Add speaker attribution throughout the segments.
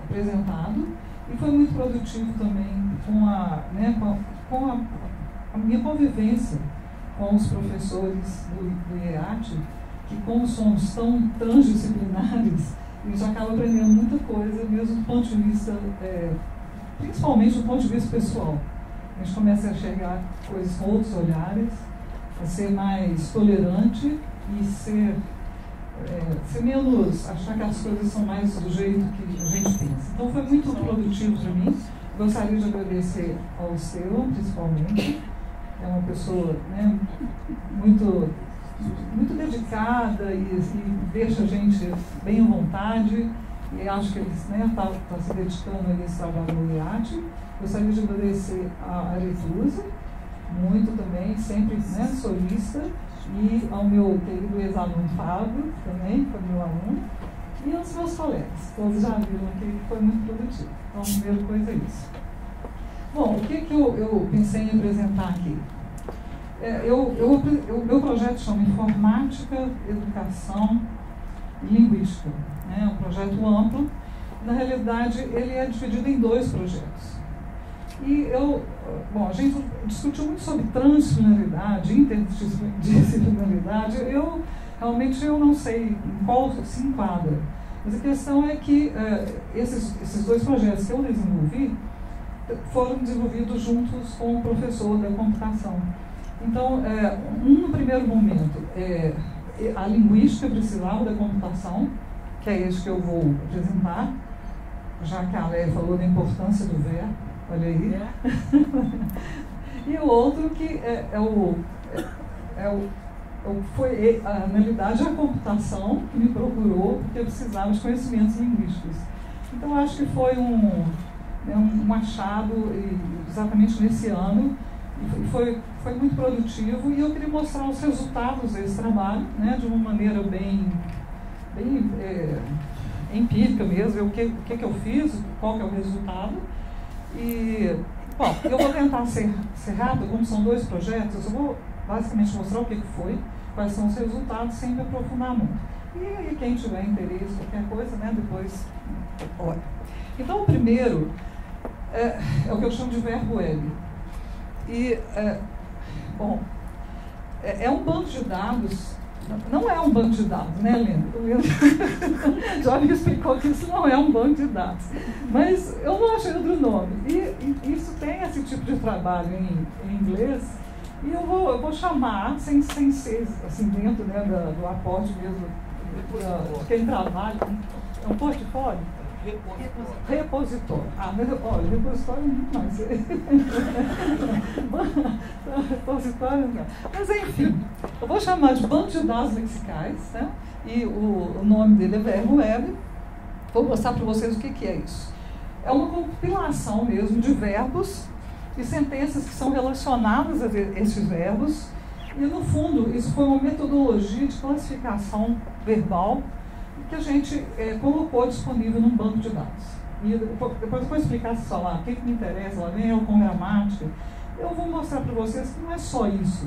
Speaker 1: apresentado, e foi muito produtivo também com a minha convivência com os professores do IEAT, que como somos tão transdisciplinares, a gente acaba aprendendo muita coisa, mesmo do ponto de vista, principalmente do ponto de vista pessoal. A gente começa a enxergar coisas com outros olhares, a ser mais tolerante e ser menos, achar que as coisas são mais do jeito que a gente pensa. Então foi muito produtivo para mim. Gostaria de agradecer ao Estevam, principalmente. É uma pessoa, né, muito dedicada e deixa a gente bem à vontade, e acho que ele está se dedicando a esse trabalho no IEAT. Gostaria de agradecer a Aretusa, muito também, sempre, né, solista, e ao meu querido ex-aluno Fábio, também, foi meu aluno, e aos meus colegas. Todos já viram aqui que foi muito produtivo. Então, a primeira coisa é isso. Bom, o que eu pensei em apresentar aqui? O meu projeto chama Informática, Educação e Linguística. É um projeto amplo. Na realidade, ele é dividido em 2 projetos. E a gente discutiu muito sobre transdisciplinaridade, interdisciplinaridade. Realmente eu não sei em qual se enquadra. Mas a questão é que esses 2 projetos que eu desenvolvi foram desenvolvidos juntos com o professor da computação. Então, no primeiro momento, a linguística precisava da computação, que é esse que eu vou apresentar, já que a Léa falou da importância do verbo, olha aí. E o outro que foi, na realidade, a computação que me procurou, porque eu precisava de conhecimentos linguísticos. Então, acho que foi um achado exatamente nesse ano, e foi muito produtivo, e eu queria mostrar os resultados desse trabalho, né, de uma maneira bem empírica mesmo, ver o que eu fiz, qual que é o resultado. E, bom, eu vou tentar ser rápido, como são 2 projetos, eu vou basicamente mostrar o que foi, quais são os resultados, sem me aprofundar muito. E aí, quem tiver interesse, qualquer coisa, né, depois olha. Então, o primeiro é o que eu chamo de verbo web. E, é um banco de dados, não é um banco de dados, né, Helena? O Leandro já me explicou que isso não é um banco de dados. Mas eu não achei outro nome. E isso tem esse tipo de trabalho em inglês, e eu vou chamar, sem ser assim, dentro, né, do aporte mesmo, de quem trabalha, é um portfólio? Repositório. Mas olha, repositório é muito mais. Repositório não. Mas enfim, eu vou chamar de banco de dados lexicais, né? E o nome dele é verbo web. Vou mostrar para vocês o que é isso. É uma compilação mesmo de verbos e sentenças que são relacionadas a esses verbos. E no fundo, isso foi uma metodologia de classificação verbal que a gente colocou disponível num banco de dados. E depois eu vou explicar só lá o que me interessa, lá vem eu com gramática. Eu vou mostrar para vocês que não é só isso,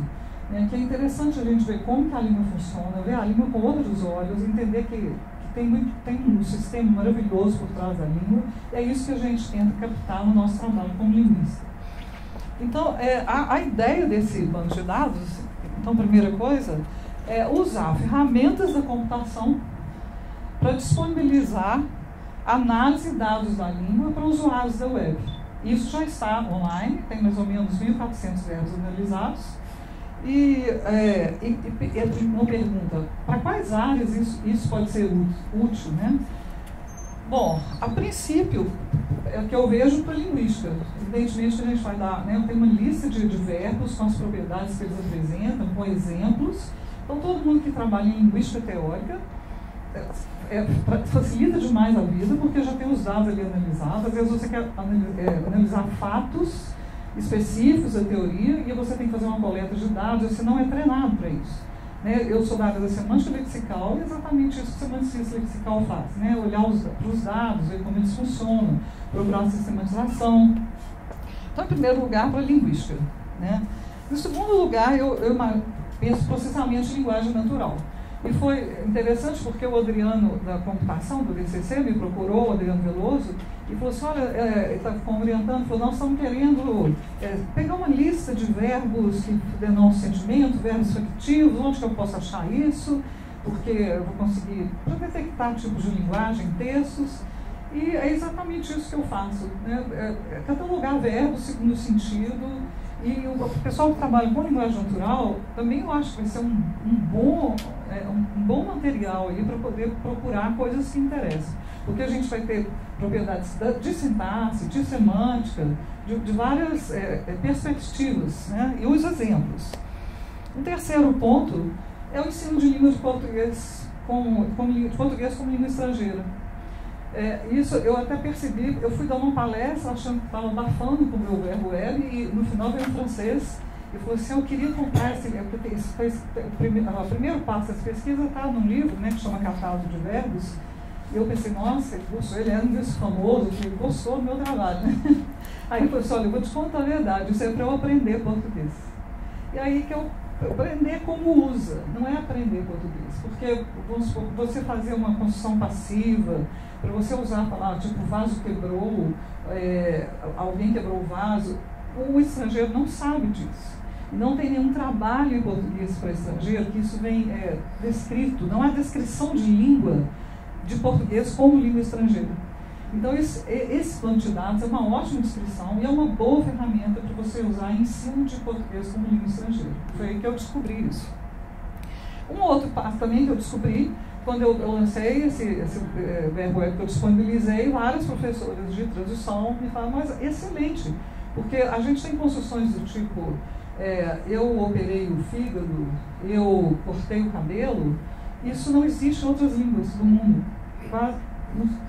Speaker 1: né, que é interessante a gente ver como que a língua funciona, ver a língua com outros olhos, entender que tem um sistema maravilhoso por trás da língua, e é isso que a gente tenta captar no nosso trabalho como linguista. Então, a ideia desse banco de dados, então, primeira coisa, é usar ferramentas da computação para disponibilizar análise de dados da língua para usuários da web. Isso já está online, tem mais ou menos 1.400 verbos analisados. E uma pergunta, para quais áreas isso pode ser útil, né? Bom, a princípio, é o que eu vejo para a linguística. Evidentemente que a gente vai dar, né, tem uma lista de verbos com as propriedades que eles apresentam, com exemplos. Então, todo mundo que trabalha em linguística teórica facilita demais a vida, porque já tem os dados ali analisados. Às vezes você quer analisar fatos específicos da teoria e você tem que fazer uma coleta de dados, e você não é treinado para isso. Né? Eu sou da área da semântica lexical, e é exatamente isso que o semanticista lexical faz, né? Olhar para os dados, ver como eles funcionam, procurar a sistematização. Então, em primeiro lugar, para a linguística. Né? Em segundo lugar, eu penso processamento de linguagem natural. E foi interessante porque o Adriano da computação do DCC me procurou, o Adriano Veloso, e falou assim, olha, ele estava orientando, falou, nós estamos querendo pegar uma lista de verbos que denotam sentimento, verbos fictivos, onde que eu posso achar isso, porque eu vou conseguir para detectar tipos de linguagem, textos, e é exatamente isso que eu faço, né? Catalogar verbos segundo sentido, e o pessoal que trabalha com linguagem natural, também eu acho que vai ser um bom material aí para poder procurar coisas que interessam. Porque a gente vai ter propriedades de sintaxe, de semântica, de várias perspectivas, né? E os exemplos. Um terceiro ponto é o ensino de língua de português como língua estrangeira. Isso eu até percebi, eu fui dar uma palestra achando que estava abafando com o meu verbo web e no final veio em francês e falou assim, eu queria comprar esse livro, porque o primeiro passo dessa pesquisa está num livro, né, que chama Catálogo de Verbos, e eu pensei, nossa, ele era um desses famosos, que gostou do meu trabalho, né? Aí ele falou assim, olha, eu vou te contar a verdade, isso é para eu aprender português. E aí que eu aprender como usa, não é aprender português, porque vamos supor, você fazer uma construção passiva, para você usar a palavra, tipo, o vaso quebrou, alguém quebrou o vaso, o estrangeiro não sabe disso. Não tem nenhum trabalho em português para estrangeiro que isso vem descrito, não há descrição de língua de português como língua estrangeira. Então, esse banco de dados é uma ótima descrição e é uma boa ferramenta para você usar em ensino de português como língua estrangeira. Foi aí que eu descobri isso. Um outro passo também que eu descobri, quando eu lancei esse verbo web que eu disponibilizei, vários professores de tradução me falaram, mas excelente, porque a gente tem construções do tipo, eu operei o fígado, eu cortei o cabelo, isso não existe em outras línguas do mundo.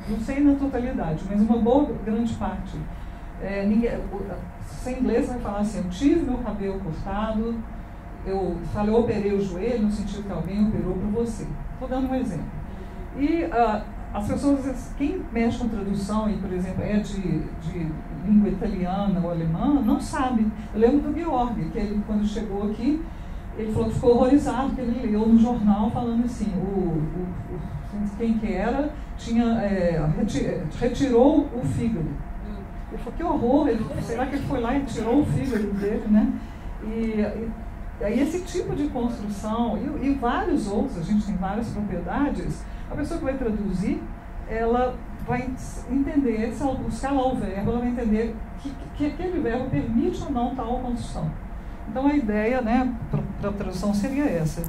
Speaker 1: Não sei na totalidade, mas uma boa grande parte. Sem inglês vai falar assim, eu tive meu cabelo cortado, eu operei o joelho, no sentido que alguém operou para você. Estou dando um exemplo. E as pessoas, quem mexe com tradução e, por exemplo, de língua italiana ou alemã, não sabe. Eu lembro do Georg, que ele, quando chegou aqui, ele falou que ficou horrorizado, porque ele leu no jornal falando assim, quem que era, retirou o fígado. Ele falou, que horror, será que ele foi lá e tirou o fígado dele, né? E aí esse tipo de construção, e vários outros, a gente tem várias propriedades, a pessoa que vai traduzir, ela vai entender, se ela buscar lá o verbo, ela vai entender que aquele verbo permite ou não tal construção. Então a ideia, né, para a tradução seria essa.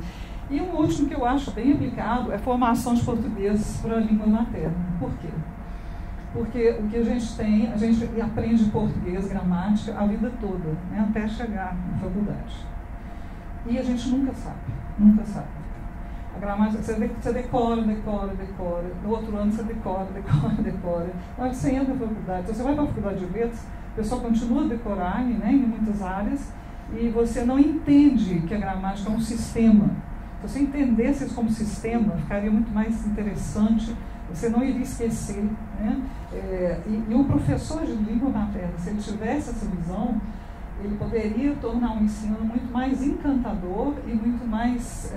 Speaker 1: E um último que eu acho bem aplicado é a formação de português para a língua materna. Por quê? Porque o que a gente aprende português, gramática, a vida toda, né, até chegar na faculdade. E a gente nunca sabe. A gramática, você decora. No outro ano você decora. Na hora que você entra na faculdade, então você vai para a faculdade de letras, o pessoal continua a decorar, né, em muitas áreas, e você não entende que a gramática é um sistema. Se você entendesse isso como sistema, ficaria muito mais interessante, você não iria esquecer, né? E o professor de língua materna, se ele tivesse essa visão, ele poderia tornar um ensino muito mais encantador e muito mais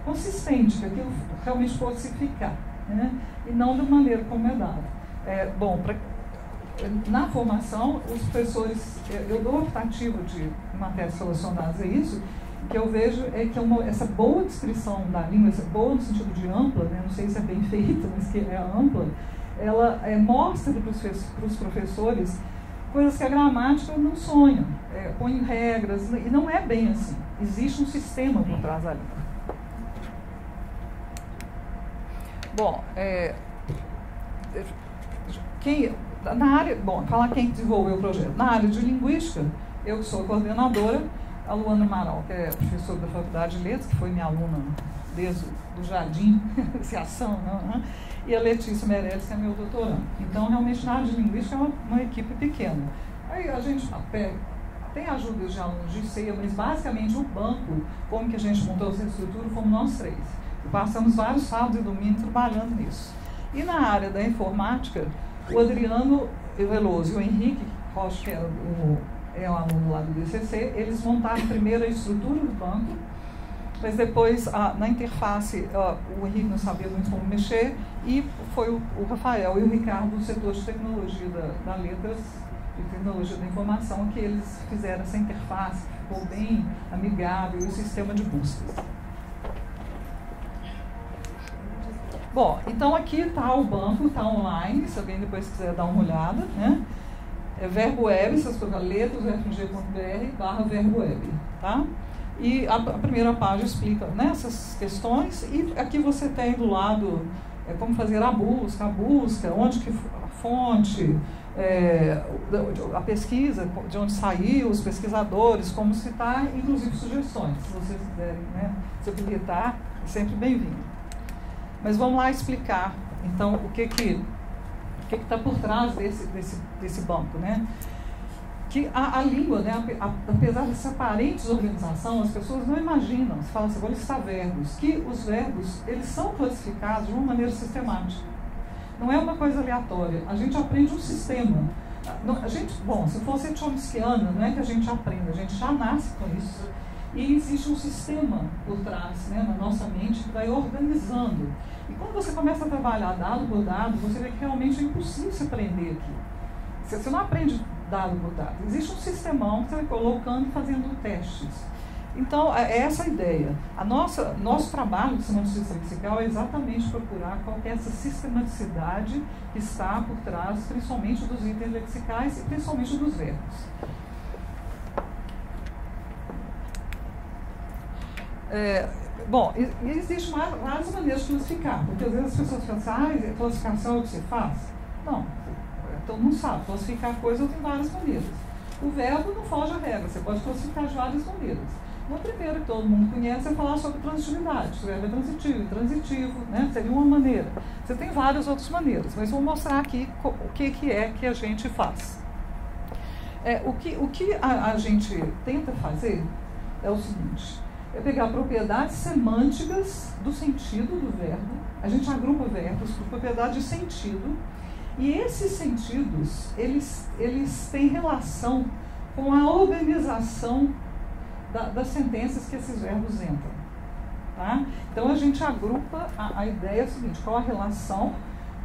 Speaker 1: consistente, que aquilo realmente fosse ficar, né? E não da maneira como é dado. Na formação, os professores, eu dou optativa de matérias relacionadas a isso, que eu vejo é que essa boa descrição da língua, essa boa no sentido de ampla, né, não sei se é bem feita, mas que é ampla, ela mostra para os professores coisas que a gramática não sonha, põe regras, e não é bem assim. Existe um sistema por trás da língua. Bom, falar quem desenvolveu o projeto. Na área de linguística, eu que sou coordenadora, a Luana Amaral, que é professora da Faculdade de Letras, que foi minha aluna desde o jardim, iniciação, né? E a Letícia Meirelles, que é meu doutorando. Então, realmente, na área de linguística é uma equipe pequena. Aí a gente tem ajuda de alunos de ceia, mas basicamente o banco, como que a gente montou essa estrutura, fomos nós três. E passamos vários sábados e domingos trabalhando nisso. E na área da informática, o Adriano Veloso e o Henrique Rocha, que é um aluno lá do DCC, eles montaram primeiro a estrutura do banco, mas depois, na interface, o Henrique não sabia muito como mexer, e foi o Rafael e o Ricardo do setor de tecnologia da Letras e tecnologia da informação que eles fizeram essa interface, que ficou bem amigável, e o sistema de buscas. Bom, então aqui está o banco, está online, se alguém depois quiser dar uma olhada, né? É Verbo Web, essas coisas, letras.ufg.br/Verbo Web, tá? E a primeira página explica, né, essas questões, e aqui você tem do lado como fazer a busca, onde que a fonte, a pesquisa, de onde saiu, os pesquisadores, como citar, inclusive sugestões, se vocês quiserem, né, se habilitar, é sempre bem-vindo. Mas vamos lá explicar, então, o que está por trás desse banco, né? Que a língua, né, apesar dessa aparente desorganização, as pessoas não imaginam, se fala assim, vou listar verbos, que os verbos, eles são classificados de uma maneira sistemática. Não é uma coisa aleatória, a gente aprende um sistema. Bom, se fosse chomskiana, não é que a gente aprende, a gente já nasce com isso. E existe um sistema por trás, né, na nossa mente, que vai organizando. E quando você começa a trabalhar dado por dado, você vê que realmente é impossível se aprender aqui. Você não aprende dado por dado. Existe um sistemão que você vai colocando e fazendo testes. Então, é essa a ideia. Nosso trabalho de semantização lexical é exatamente procurar qual é essa sistematicidade que está por trás, principalmente dos itens lexicais e principalmente dos verbos. Bom, existem várias maneiras de classificar, porque às vezes as pessoas pensam, classificação é o que você faz? Não, todo mundo sabe, classificar coisas tem várias maneiras. O verbo não foge à regra, você pode classificar de várias maneiras. Uma primeira que todo mundo conhece é falar sobre transitividade, se o verbo é transitivo, intransitivo, né? Seria uma maneira. Você tem várias outras maneiras, mas vou mostrar aqui o que é que a gente faz. O que a gente tenta fazer é o seguinte: é pegar propriedades semânticas do sentido do verbo, a gente agrupa verbos por propriedade de sentido, e esses sentidos, eles têm relação com a organização das sentenças que esses verbos entram. Tá? Então, a gente agrupa, a ideia é a seguinte: qual a relação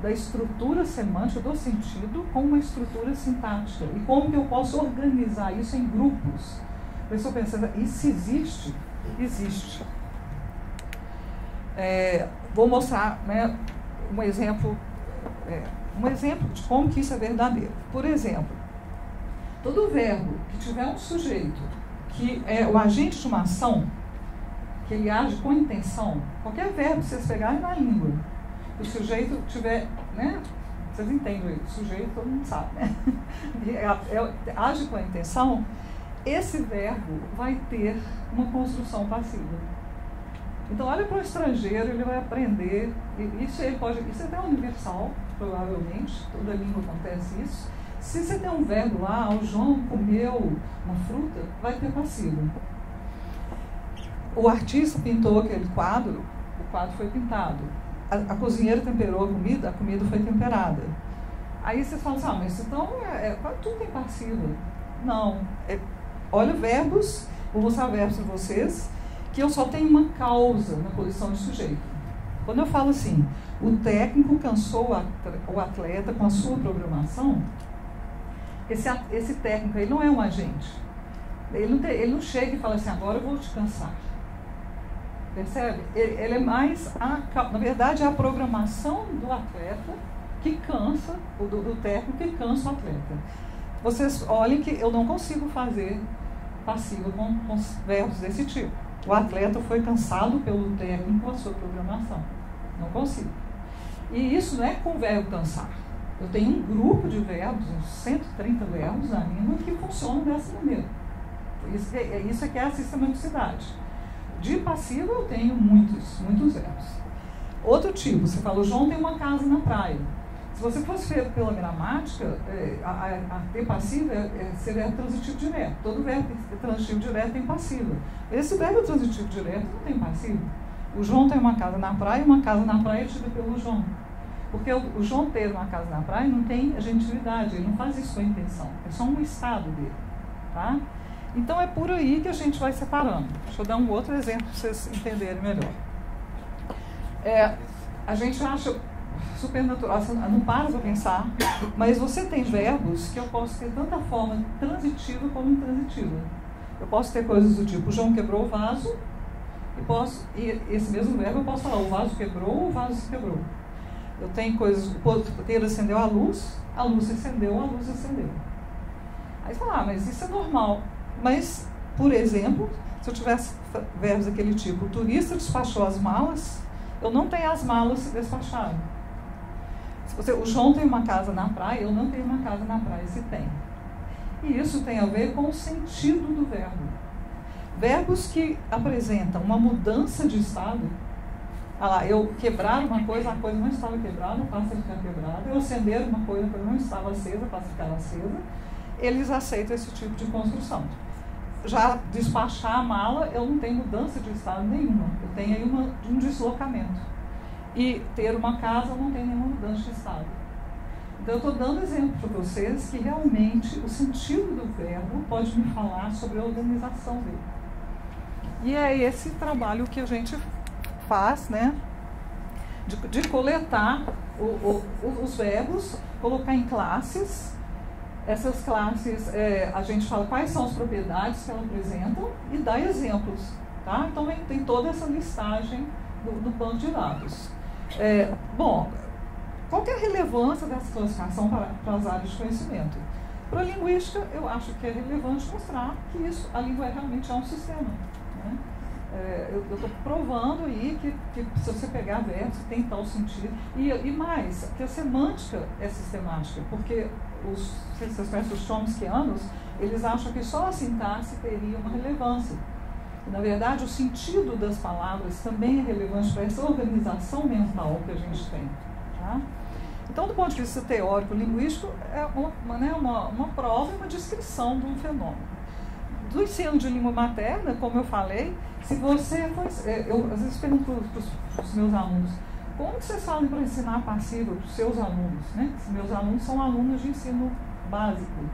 Speaker 1: da estrutura semântica do sentido com uma estrutura sintática, e como que eu posso organizar isso em grupos. A pessoa pensa, isso existe? Existe. Vou mostrar, né, um exemplo de como que isso é verdadeiro. Por exemplo, todo verbo que tiver um sujeito que é o agente de uma ação, que ele age com intenção, qualquer verbo que vocês pegarem na língua, o sujeito tiver, né, vocês entendem aí, o sujeito todo mundo sabe, né? Age com a intenção, esse verbo vai ter uma construção passiva. Então, olha para o estrangeiro, ele vai aprender, isso é até universal, provavelmente, toda língua acontece isso. Se você tem um verbo lá, o João comeu uma fruta, vai ter passivo. O artista pintou aquele quadro, o quadro foi pintado. A cozinheira temperou a comida foi temperada. Aí você fala assim, mas então tudo tem passiva. Não, olha verbos, vou mostrar verbos para vocês, que eu só tenho uma causa na posição de sujeito. Quando eu falo assim, o técnico cansou o atleta com a sua programação, esse técnico ele não é um agente. Ele não chega e fala assim, agora eu vou te cansar. Percebe? Ele é mais, na verdade, é a programação do atleta que cansa, do técnico que cansa o atleta. Vocês olhem que eu não consigo fazer passiva com verbos desse tipo. O atleta foi cansado pelo técnico com a sua programação. Não consigo. E isso não é com o verbo cansar. Eu tenho um grupo de verbos, uns 130 verbos na língua que funcionam dessa maneira. Isso é que é a sistematicidade. De passiva eu tenho muitos verbos. Outro tipo, você fala, o João tem uma casa na praia. Se você fosse ver pela gramática, a ter passiva ser verbo transitivo direto. Todo verbo transitivo direto tem passiva. Esse verbo transitivo direto não tem passiva. O João tem uma casa na praia, uma casa na praia é tida pelo João. Porque o João ter uma casa na praia não tem agentividade, ele não faz isso com a intenção. É só um estado dele. Tá? Então é por aí que a gente vai separando. Deixa eu dar um outro exemplo para vocês entenderem melhor. A gente acha supernatural, você não para para pensar, mas você tem verbos que eu posso ter tanto a forma transitiva como intransitiva. Eu posso ter coisas do tipo, João quebrou o vaso, e esse mesmo verbo eu posso falar, o vaso quebrou, o vaso se quebrou. Eu tenho coisas, o porteiro acendeu a luz acendeu, a luz acendeu. Aí você fala, mas isso é normal. Mas, por exemplo, se eu tivesse verbos daquele tipo, o turista despachou as malas, eu não tenho as malas se despacharam. O João tem uma casa na praia, eu não tenho uma casa na praia, se tem. E isso tem a ver com o sentido do verbo. Verbos que apresentam uma mudança de estado. Eu quebrar uma coisa, a coisa não estava quebrada, passa a ficar quebrada. Eu acender uma coisa, a coisa não estava acesa, passa a ficar acesa. Eles aceitam esse tipo de construção. Já despachar a mala, eu não tenho mudança de estado nenhuma. Eu tenho aí um deslocamento. E ter uma casa, eu não tenho nenhuma mudança de estado. Então, eu estou dando exemplo para vocês que realmente o sentido do verbo pode me falar sobre a organização dele. E é esse trabalho que a gente faz, né? De coletar os verbos, colocar em classes. Essas classes, a gente fala quais são as propriedades que elas apresentam e dá exemplos. Tá? Então, tem toda essa listagem do banco de dados. Bom, qual que é a relevância dessa classificação para as áreas de conhecimento? Para a linguística, eu acho que é relevante mostrar que a língua realmente é um sistema. Né? Eu estou provando aí que se você pegar verbos, tem tal sentido. E mais, que a semântica é sistemática, porque vocês conhecem os chomskyanos, eles acham que só a sintaxe teria uma relevância. E, na verdade, o sentido das palavras também é relevante para essa organização mental que a gente tem. Tá? Então, do ponto de vista teórico, linguístico, é uma prova e uma descrição de um fenômeno. Do ensino de língua materna, como eu falei, se você for... eu às vezes pergunto para os meus alunos, como que vocês fazem para ensinar passivo para os seus alunos? Né? Meus alunos são alunos de ensino básico.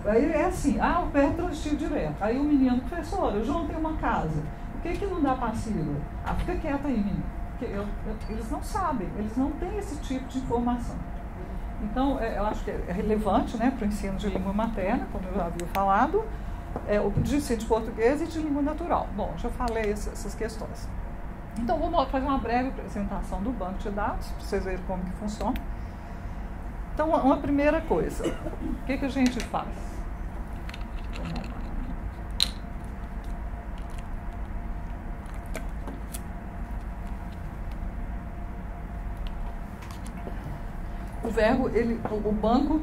Speaker 1: Aí é assim, o verbo transitivo direto. Aí o menino, professor, o João tem uma casa, por que não dá passiva? Fica quieto aí, menino. Porque eles não sabem, eles não têm esse tipo de informação. Então, eu acho que é relevante, né, para o ensino de língua materna, como eu já havia falado, o de ensino de português e de língua natural. Bom, já falei essas questões. Então, vamos fazer uma breve apresentação do banco de dados, para vocês verem como que funciona. Então, uma primeira coisa, o que a gente faz? O verbo, o banco,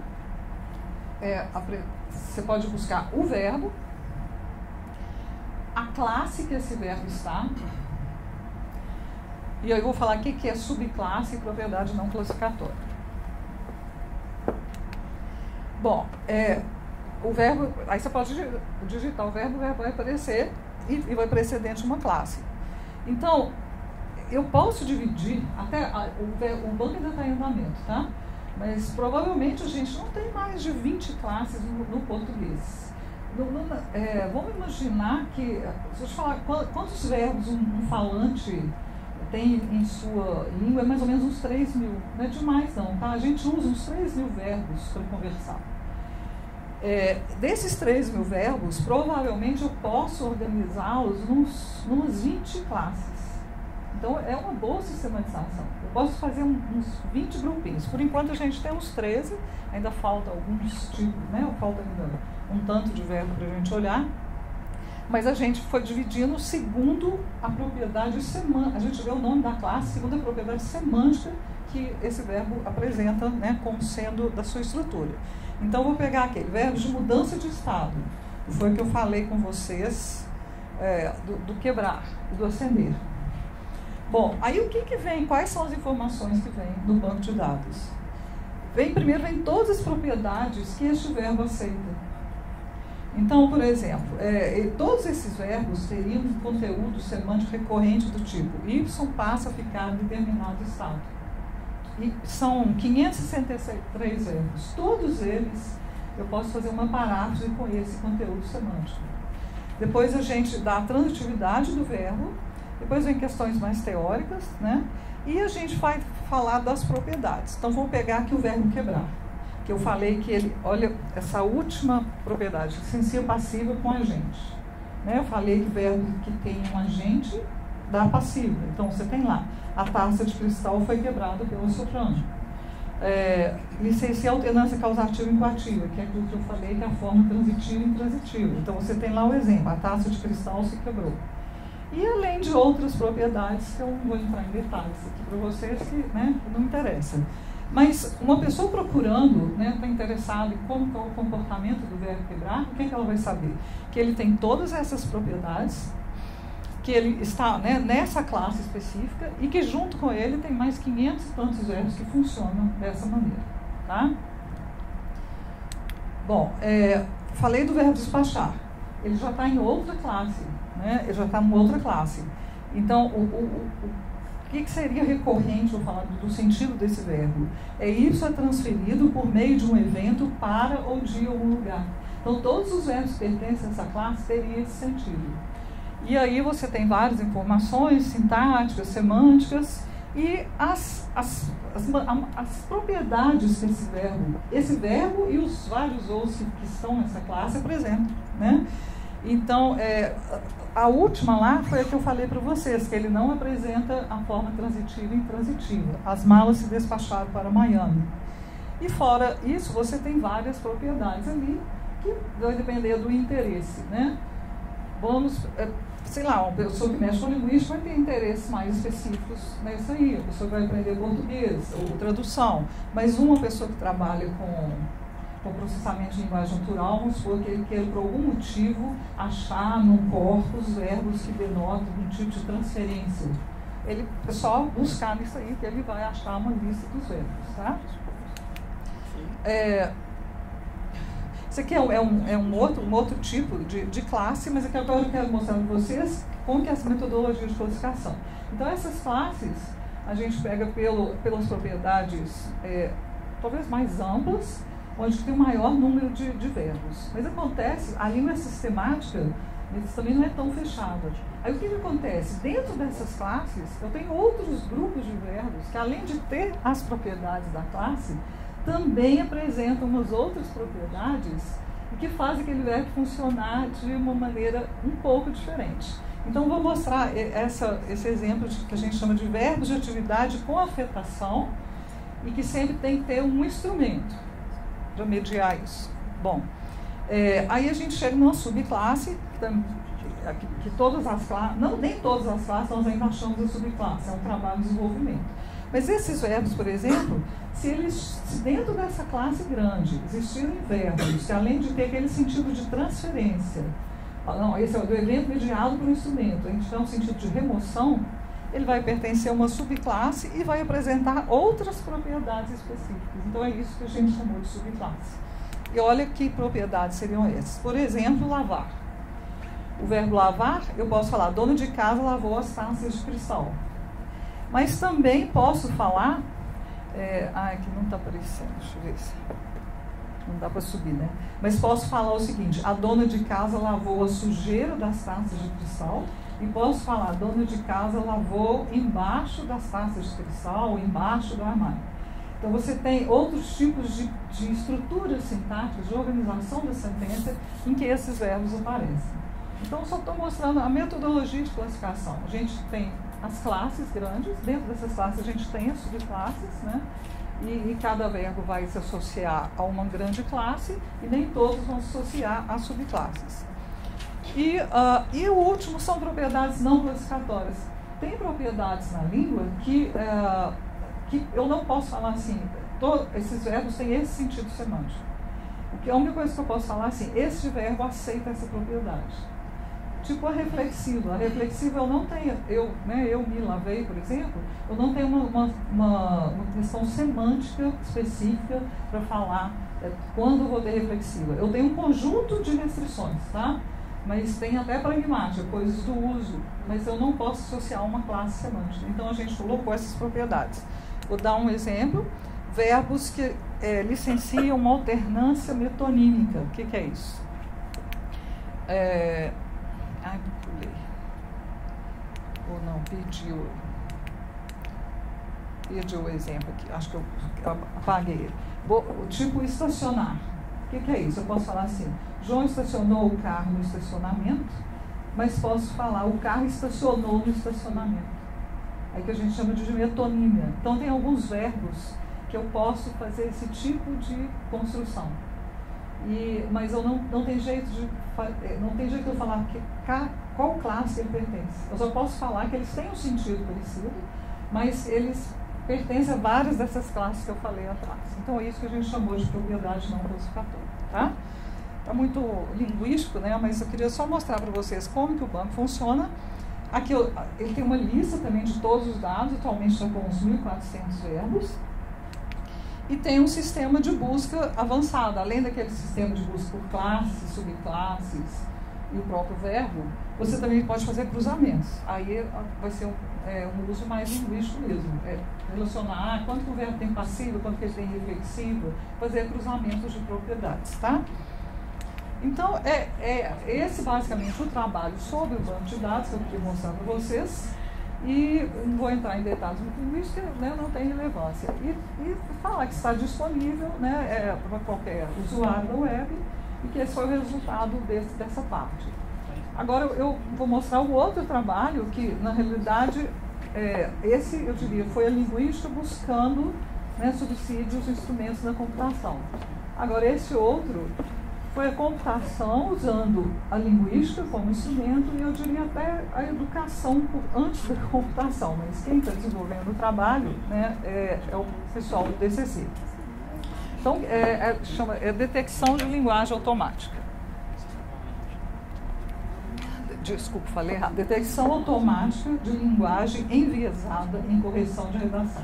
Speaker 1: você pode buscar o verbo, a classe que esse verbo está, e aí eu vou falar o que é subclasse e propriedade não classificatória. Bom, o verbo, aí você pode digitar o verbo vai aparecer e vai aparecer dentro de uma classe. Então, eu posso dividir, até o banco ainda está em andamento, tá? Mas provavelmente a gente não tem mais de 20 classes no português. Vamos imaginar que, se eu te falar quantos verbos um falante tem em sua língua, é mais ou menos uns 3 mil. Não é demais não, tá? A gente usa uns 3 mil verbos para conversar. Desses 3 mil verbos, provavelmente eu posso organizá-los numas 20 classes. Então, é uma boa sistematização. Eu posso fazer uns 20 grupinhos. Por enquanto, a gente tem uns 13. Ainda falta alguns tipos, né? Falta ainda um tanto de verbo para a gente olhar. Mas a gente foi dividindo segundo a propriedade semântica. A gente vê o nome da classe segundo a propriedade semântica que esse verbo apresenta, né, como sendo da sua estrutura. Então, eu vou pegar aquele verbo de mudança de estado. Foi o que eu falei com vocês do quebrar e do acender. Bom, aí o que vem? Quais são as informações que vêm do banco de dados? Primeiro vem todas as propriedades que este verbo aceita. Então, por exemplo, todos esses verbos teriam um conteúdo semântico recorrente do tipo Y passa a ficar em determinado estado. E são 563 verbos. Todos eles eu posso fazer uma paráfrase com esse conteúdo semântico. Depois a gente dá a transitividade do verbo, depois vem questões mais teóricas, né? E a gente vai falar das propriedades. Então, vou pegar aqui o verbo quebrar, que eu falei que ele, olha, essa última propriedade, sensiva passiva com agente. Né? Eu falei que o verbo que tem um agente dá passiva. Então, você tem lá, a taça de cristal foi quebrada pelo soprano. Licenciar a alternância causativa e coativa, que é aquilo que eu falei, que é a forma transitiva e intransitiva. Então, você tem lá o exemplo, a taça de cristal se quebrou. E além de outras propriedades, que eu não vou entrar em detalhes aqui para vocês, que, né, não interessa. Mas uma pessoa procurando, né, está interessada em como é o comportamento do verbo quebrar, o que ela vai saber? Que ele tem todas essas propriedades, que ele está, né, nessa classe específica e que junto com ele tem mais 500 e tantos verbos que funcionam dessa maneira. Tá? Bom, falei do verbo despachar. Ele já está em outra classe. Né? Ele já está em outra classe. Então, o que seria recorrente, vou falar do sentido desse verbo? Isso é transferido por meio de um evento para ou de algum lugar. Então, todos os verbos que pertencem a essa classe teriam esse sentido. E aí você tem várias informações sintáticas, semânticas e as propriedades que esse verbo e os vários outros que estão nessa classe apresentam. Né? Então, a última lá foi a que eu falei para vocês, que ele não apresenta a forma transitiva e intransitiva. As malas se despacharam para Miami. E fora isso, você tem várias propriedades ali que vai depender do interesse. Né? Vamos, sei lá, uma pessoa que mexe com linguística vai ter interesses mais específicos nisso aí. A pessoa vai aprender português ou tradução. Mas uma pessoa que trabalha com processamento de linguagem natural, vamos supor que ele queira, por algum motivo, achar num corpus verbos que denotam um tipo de transferência. Ele é só buscar nisso aí que ele vai achar uma lista dos verbos. Tá? Isso aqui é um outro tipo de classe, mas aqui agora eu quero mostrar para vocês como que é essa metodologia de classificação. Então, essas classes a gente pega pelas propriedades talvez mais amplas, onde tem o maior número de verbos. Mas acontece, a língua sistemática também não é tão fechada. Aí o que acontece? Dentro dessas classes, eu tenho outros grupos de verbos que, além de ter as propriedades da classe, também apresentam umas outras propriedades e que fazem aquele verbo funcionar de uma maneira um pouco diferente. Então, vou mostrar esse exemplo que a gente chama de verbos de atividade com afetação e que sempre tem que ter um instrumento para mediar isso. Bom, aí a gente chega numa subclasse, que todas as classes, nem todas as classes nós ainda achamos a subclasse, é um trabalho de desenvolvimento. Mas esses verbos, por exemplo, se dentro dessa classe grande existirem verbos que, além de ter aquele sentido de transferência, não, esse é o do evento mediado por um instrumento, a gente tem um sentido de remoção, ele vai pertencer a uma subclasse e vai apresentar outras propriedades específicas. Então, é isso que a gente chamou de subclasse. E olha que propriedades seriam essas. Por exemplo, lavar. O verbo lavar, eu posso falar, dona de casa lavou as taças de cristal. Mas também posso falar... aqui não está aparecendo, deixa eu ver se... Não dá para subir, né? Mas posso falar o seguinte, a dona de casa lavou a sujeira das taças de cristal. E posso falar, a dona de casa lavou embaixo das taças de cristal, embaixo do armário. Então, você tem outros tipos de estruturas sintáticas, de organização da sentença, em que esses verbos aparecem. Então, só estou mostrando a metodologia de classificação. A gente tem as classes grandes, dentro dessas classes a gente tem as subclasses, né? E cada verbo vai se associar a uma grande classe, e nem todos vão se associar a subclasses. E o último são propriedades não classificatórias. Tem propriedades na língua que eu não posso falar assim, esses verbos têm esse sentido semântico. A única coisa que eu posso falar assim, este verbo aceita essa propriedade. Tipo a reflexiva. A reflexiva eu não tenho, eu me lavei, por exemplo, eu não tenho uma questão semântica específica para falar quando eu vou ter reflexiva. Eu tenho um conjunto de restrições, tá? Mas tem até pragmática, coisas do uso, mas eu não posso associar uma classe semântica. Então, a gente colocou essas propriedades. Vou dar um exemplo. Verbos que licencia uma alternância metonímica. O que é isso? Pulei. Ou não, perdi o exemplo aqui. Acho que eu apaguei ele. O tipo estacionar. O que é isso? Eu posso falar assim, João estacionou o carro no estacionamento, mas posso falar, o carro estacionou no estacionamento. Aí que a gente chama de metonímia. Então tem alguns verbos que eu posso fazer esse tipo de construção. Mas eu não tem jeito de eu falar qual classe ele pertence. Eu só posso falar que eles têm um sentido parecido, mas eles pertencem a várias dessas classes que eu falei atrás. Então é isso que a gente chamou de propriedade não classificatória. Tá? Tá muito linguístico, né? Mas eu queria só mostrar para vocês como que o banco funciona. Aqui ele tem uma lista também de todos os dados, atualmente está com uns 1.400 verbos. E tem um sistema de busca avançado, além daquele sistema de busca por classes, subclasses e o próprio verbo, você também pode fazer cruzamentos. Aí vai ser um uso mais linguístico mesmo. Relacionar quanto que o verbo tem passivo, quanto que ele tem reflexivo, fazer cruzamentos de propriedades, tá? Então, esse basicamente o trabalho sobre o banco de dados que eu queria mostrar para vocês. E não vou entrar em detalhes muito linguísticos, né, não tem relevância. E falar que está disponível, né, para qualquer usuário da web e que esse foi o resultado dessa parte. Agora eu vou mostrar o outro trabalho que, na realidade, esse, eu diria, foi a linguística buscando, né, subsídios e instrumentos da computação. Agora, esse outro foi a computação usando a linguística como instrumento e eu diria até a educação antes da computação, mas quem está desenvolvendo o trabalho, né, é o pessoal do DCC. Então, chama detecção de linguagem automática. Desculpa, falei errado. Detecção automática de linguagem enviesada em correção de redação.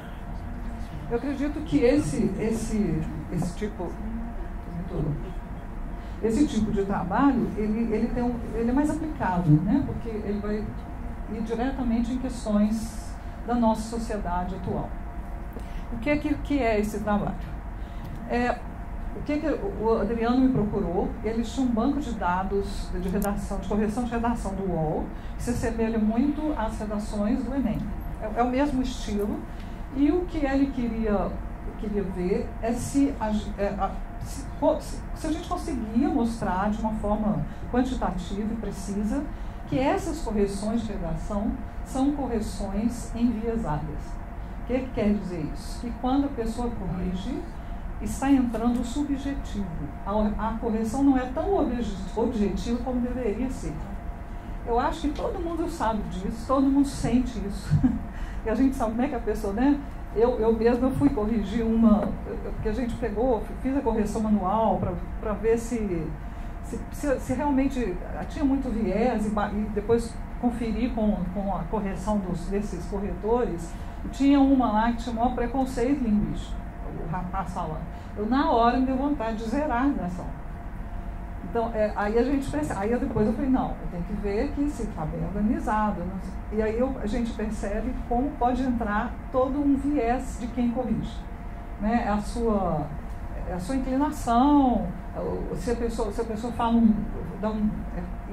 Speaker 1: Eu acredito que esse tipo de trabalho, ele é mais aplicado, né? Porque ele vai ir diretamente em questões da nossa sociedade atual. O que é esse trabalho? O Adriano me procurou, ele tinha um banco de dados de redação, de correção de redação do UOL, que se assemelha muito às redações do Enem. É o mesmo estilo, e o que ele queria ver é se a gente conseguia mostrar de uma forma quantitativa e precisa que essas correções de redação são correções enviesadas. O que quer dizer isso? Que quando a pessoa corrige, está entrando o subjetivo. A correção não é tão objetiva como deveria ser. Eu acho que todo mundo sabe disso, todo mundo sente isso. E a gente sabe como é que a pessoa, né? Eu mesma fui corrigir porque a gente fiz a correção manual para ver se realmente tinha muito viés e depois conferi com a correção desses corretores. E tinha uma lá que tinha o maior preconceito linguístico, o rapaz falando. Eu, na hora, me deu vontade de zerar a redação. Então, aí a gente percebe, aí depois eu falei, não, eu tenho que ver que se está bem organizado. E aí a gente percebe como pode entrar todo um viés de quem corrige. Né? A sua inclinação, se a pessoa fala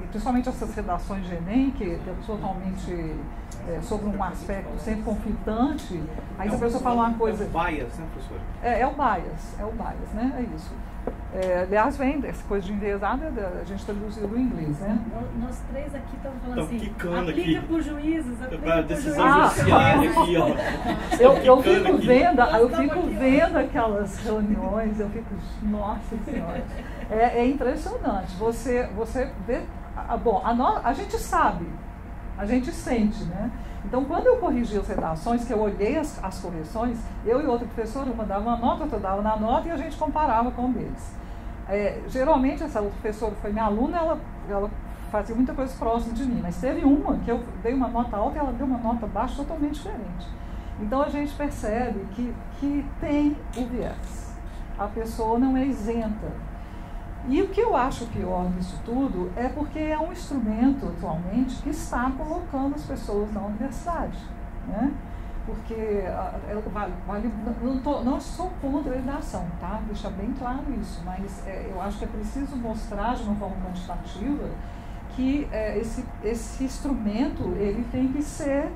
Speaker 1: principalmente essas redações de Enem, que é totalmente sobre um aspecto sempre conflitante, aí se a pessoa fala uma coisa...
Speaker 2: É o bias, né, professor?
Speaker 1: É o bias, né? É isso. Aliás, vem dessa coisa de enviesada, a gente traduziu do inglês, né?
Speaker 3: Nós três aqui estamos falando assim,
Speaker 2: quicando
Speaker 3: aplica
Speaker 2: aqui.
Speaker 3: Por juízes, aplica por
Speaker 2: decisão judiciária aqui, ó.
Speaker 1: Eu fico vendo aquelas reuniões, eu fico, nossa senhora, é impressionante. Você vê, bom, a gente sabe, a gente sente, né? Então, quando eu corrigi as redações, que eu olhei as correções, eu e outro professor, uma dava uma nota, outra dava na nota e a gente comparava com eles. Geralmente, essa outra professora foi minha aluna, ela fazia muita coisa próxima de mim, mas teve uma que eu dei uma nota alta e ela deu uma nota baixa totalmente diferente. Então, a gente percebe que tem o viés. A pessoa não é isenta. E o que eu acho pior nisso tudo é porque é um instrumento, atualmente, que está colocando as pessoas na universidade. Né? porque não sou contra a redação, tá? Deixar bem claro isso, mas eu acho que é preciso mostrar de uma forma quantitativa que esse instrumento ele tem que ser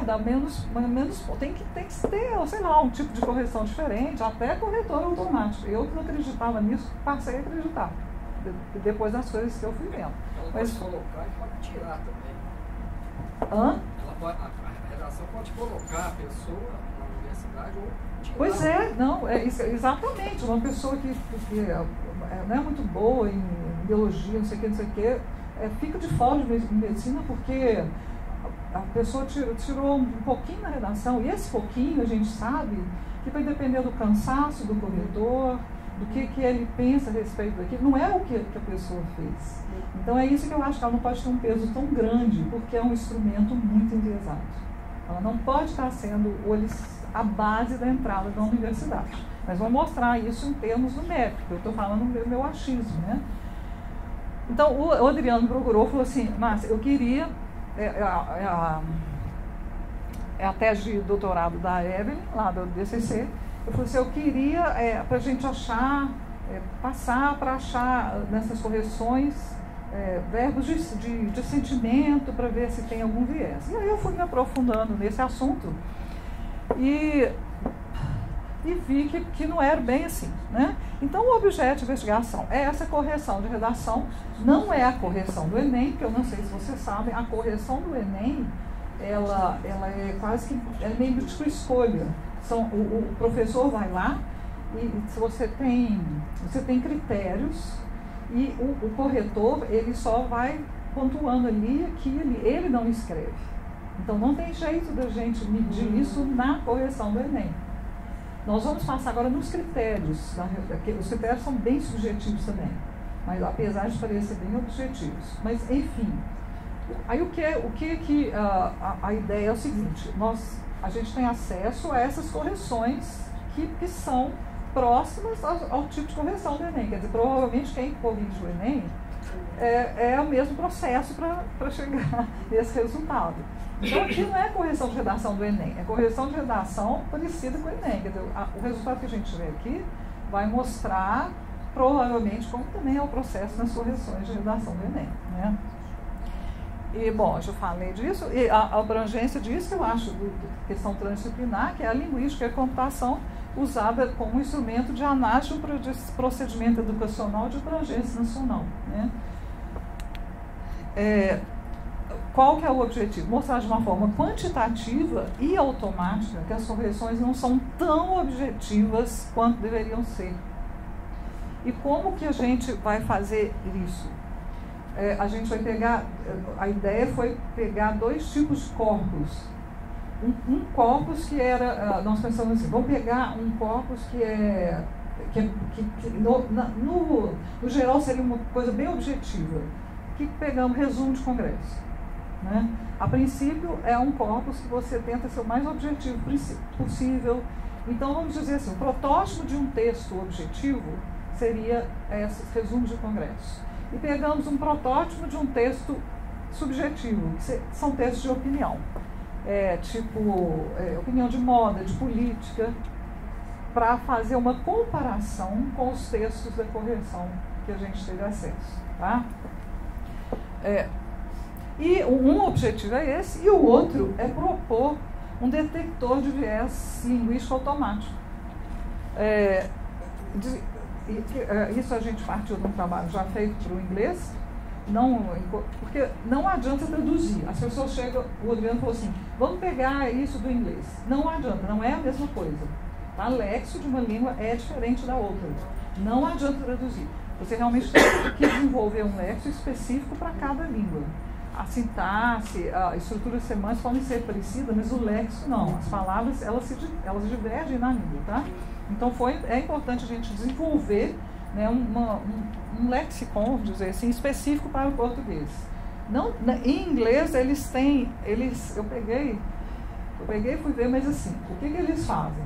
Speaker 1: dá menos tem que ter, sei lá, um tipo de correção diferente, até corretor automático. Eu que não acreditava nisso, passei a acreditar depois das coisas que eu fui vendo.
Speaker 4: Ela pode colocar e pode tirar também.
Speaker 1: Hã?
Speaker 4: A redação pode colocar a pessoa na universidade ou tirar.
Speaker 1: Pois é, não, exatamente. Uma pessoa que não é muito boa em biologia, não sei o que, fica de fora de medicina porque a pessoa tirou um pouquinho na redação, e esse pouquinho a gente sabe que vai depender do cansaço do corretor, do que ele pensa a respeito daquilo, não é o que a pessoa fez. Então é isso que eu acho que ela não pode ter um peso tão grande, porque é um instrumento muito enviesado. Ela não pode estar sendo a base da entrada da universidade. Mas vou mostrar isso em termos numéricos, eu estou falando do meu achismo, né? Então o Adriano procurou e falou assim, Márcia, eu queria... É a tese de doutorado da Evelyn, lá do DCC. Eu falei assim, eu queria, para a gente achar, passar para achar nessas correções verbos de sentimento, para ver se tem algum viés. E aí eu fui me aprofundando nesse assunto e vi que não era bem assim, né? Então o objeto de investigação é essa correção de redação, não é a correção do Enem, porque eu não sei se vocês sabem, a correção do Enem, ela é quase que meio de escolha. O professor vai lá e se você tem critérios e o corretor ele só vai pontuando ali aquilo, ele não escreve. Então não tem jeito da gente medir isso na correção do Enem. Nós vamos passar agora nos critérios. Os critérios são bem subjetivos também, mas apesar de parecer bem objetivos. Mas, enfim, aí a ideia é o seguinte, a gente tem acesso a essas correções que são próximas ao tipo de correção do Enem. Quer dizer, provavelmente quem corrige o Enem é o mesmo processo para chegar nesse resultado. Então aqui não é correção de redação do Enem, é correção de redação parecida com o Enem. Quer dizer, o resultado que a gente vê aqui vai mostrar provavelmente como também é o processo nas correções de redação do Enem, né? E, bom, eu já falei disso, e a abrangência disso eu acho, questão transdisciplinar, que é a linguística e a computação usada como instrumento de análise de procedimento educacional de abrangência nacional, né? Qual que é o objetivo? Mostrar de uma forma quantitativa e automática que as correções não são tão objetivas quanto deveriam ser. E como que a gente vai fazer isso? A gente vai pegar, a ideia foi pegar dois tipos de corpos. Um corpus que era, nós pensamos assim, vamos pegar um corpus que no geral seria uma coisa bem objetiva, que pegamos resumo de congresso. Né? A princípio é um corpus que você tenta ser o mais objetivo possível. Então vamos dizer assim, o protótipo de um texto objetivo seria esses resumos de congresso. E pegamos um protótipo de um texto subjetivo, que são textos de opinião, opinião de moda, de política, para fazer uma comparação com os textos da correção que a gente teve acesso. Tá? E um objetivo é esse, e o outro é propor um detector de viés linguístico automático. Isso a gente partiu de um trabalho já feito para o inglês, porque não adianta traduzir. As pessoas chegam, o Adriano falou assim, vamos pegar isso do inglês. Não adianta, não é a mesma coisa. O lexo de uma língua é diferente da outra. Não adianta traduzir. Você realmente tem que desenvolver um lexo específico para cada língua. A sintaxe, a estrutura semântica podem ser parecidas, mas o lexo não. As palavras, elas divergem na língua, tá? Então é importante a gente desenvolver, né, um lexicon, vamos dizer assim, específico para o português. Em inglês eu peguei e fui ver, mas assim, o que eles fazem?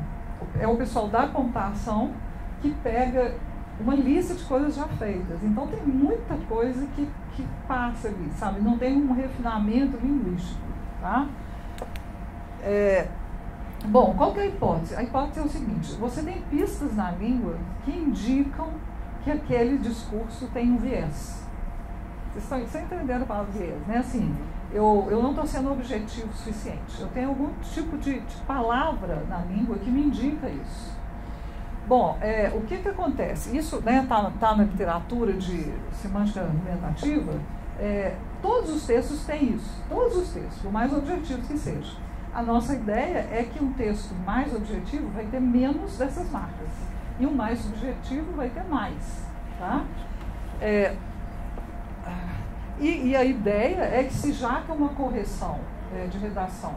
Speaker 1: É o pessoal da computação que pega uma lista de coisas já feitas. Então tem muita coisa que passa ali, sabe? Não tem um refinamento linguístico, tá? Bom, qual que é a hipótese? A hipótese é o seguinte: você tem pistas na língua que indicam que aquele discurso tem um viés. Vocês estão entendendo a palavra viés, né? Assim, eu não estou sendo objetivo o suficiente. Eu tenho algum tipo de palavra na língua que me indica isso. Bom, o que acontece? Isso está na literatura de semântica argumentativa. Todos os textos têm isso. Todos os textos, por mais objetivos que sejam. A nossa ideia é que um texto mais objetivo vai ter menos dessas marcas. E um mais subjetivo vai ter mais. Tá? E a ideia é que, se já que uma correção de redação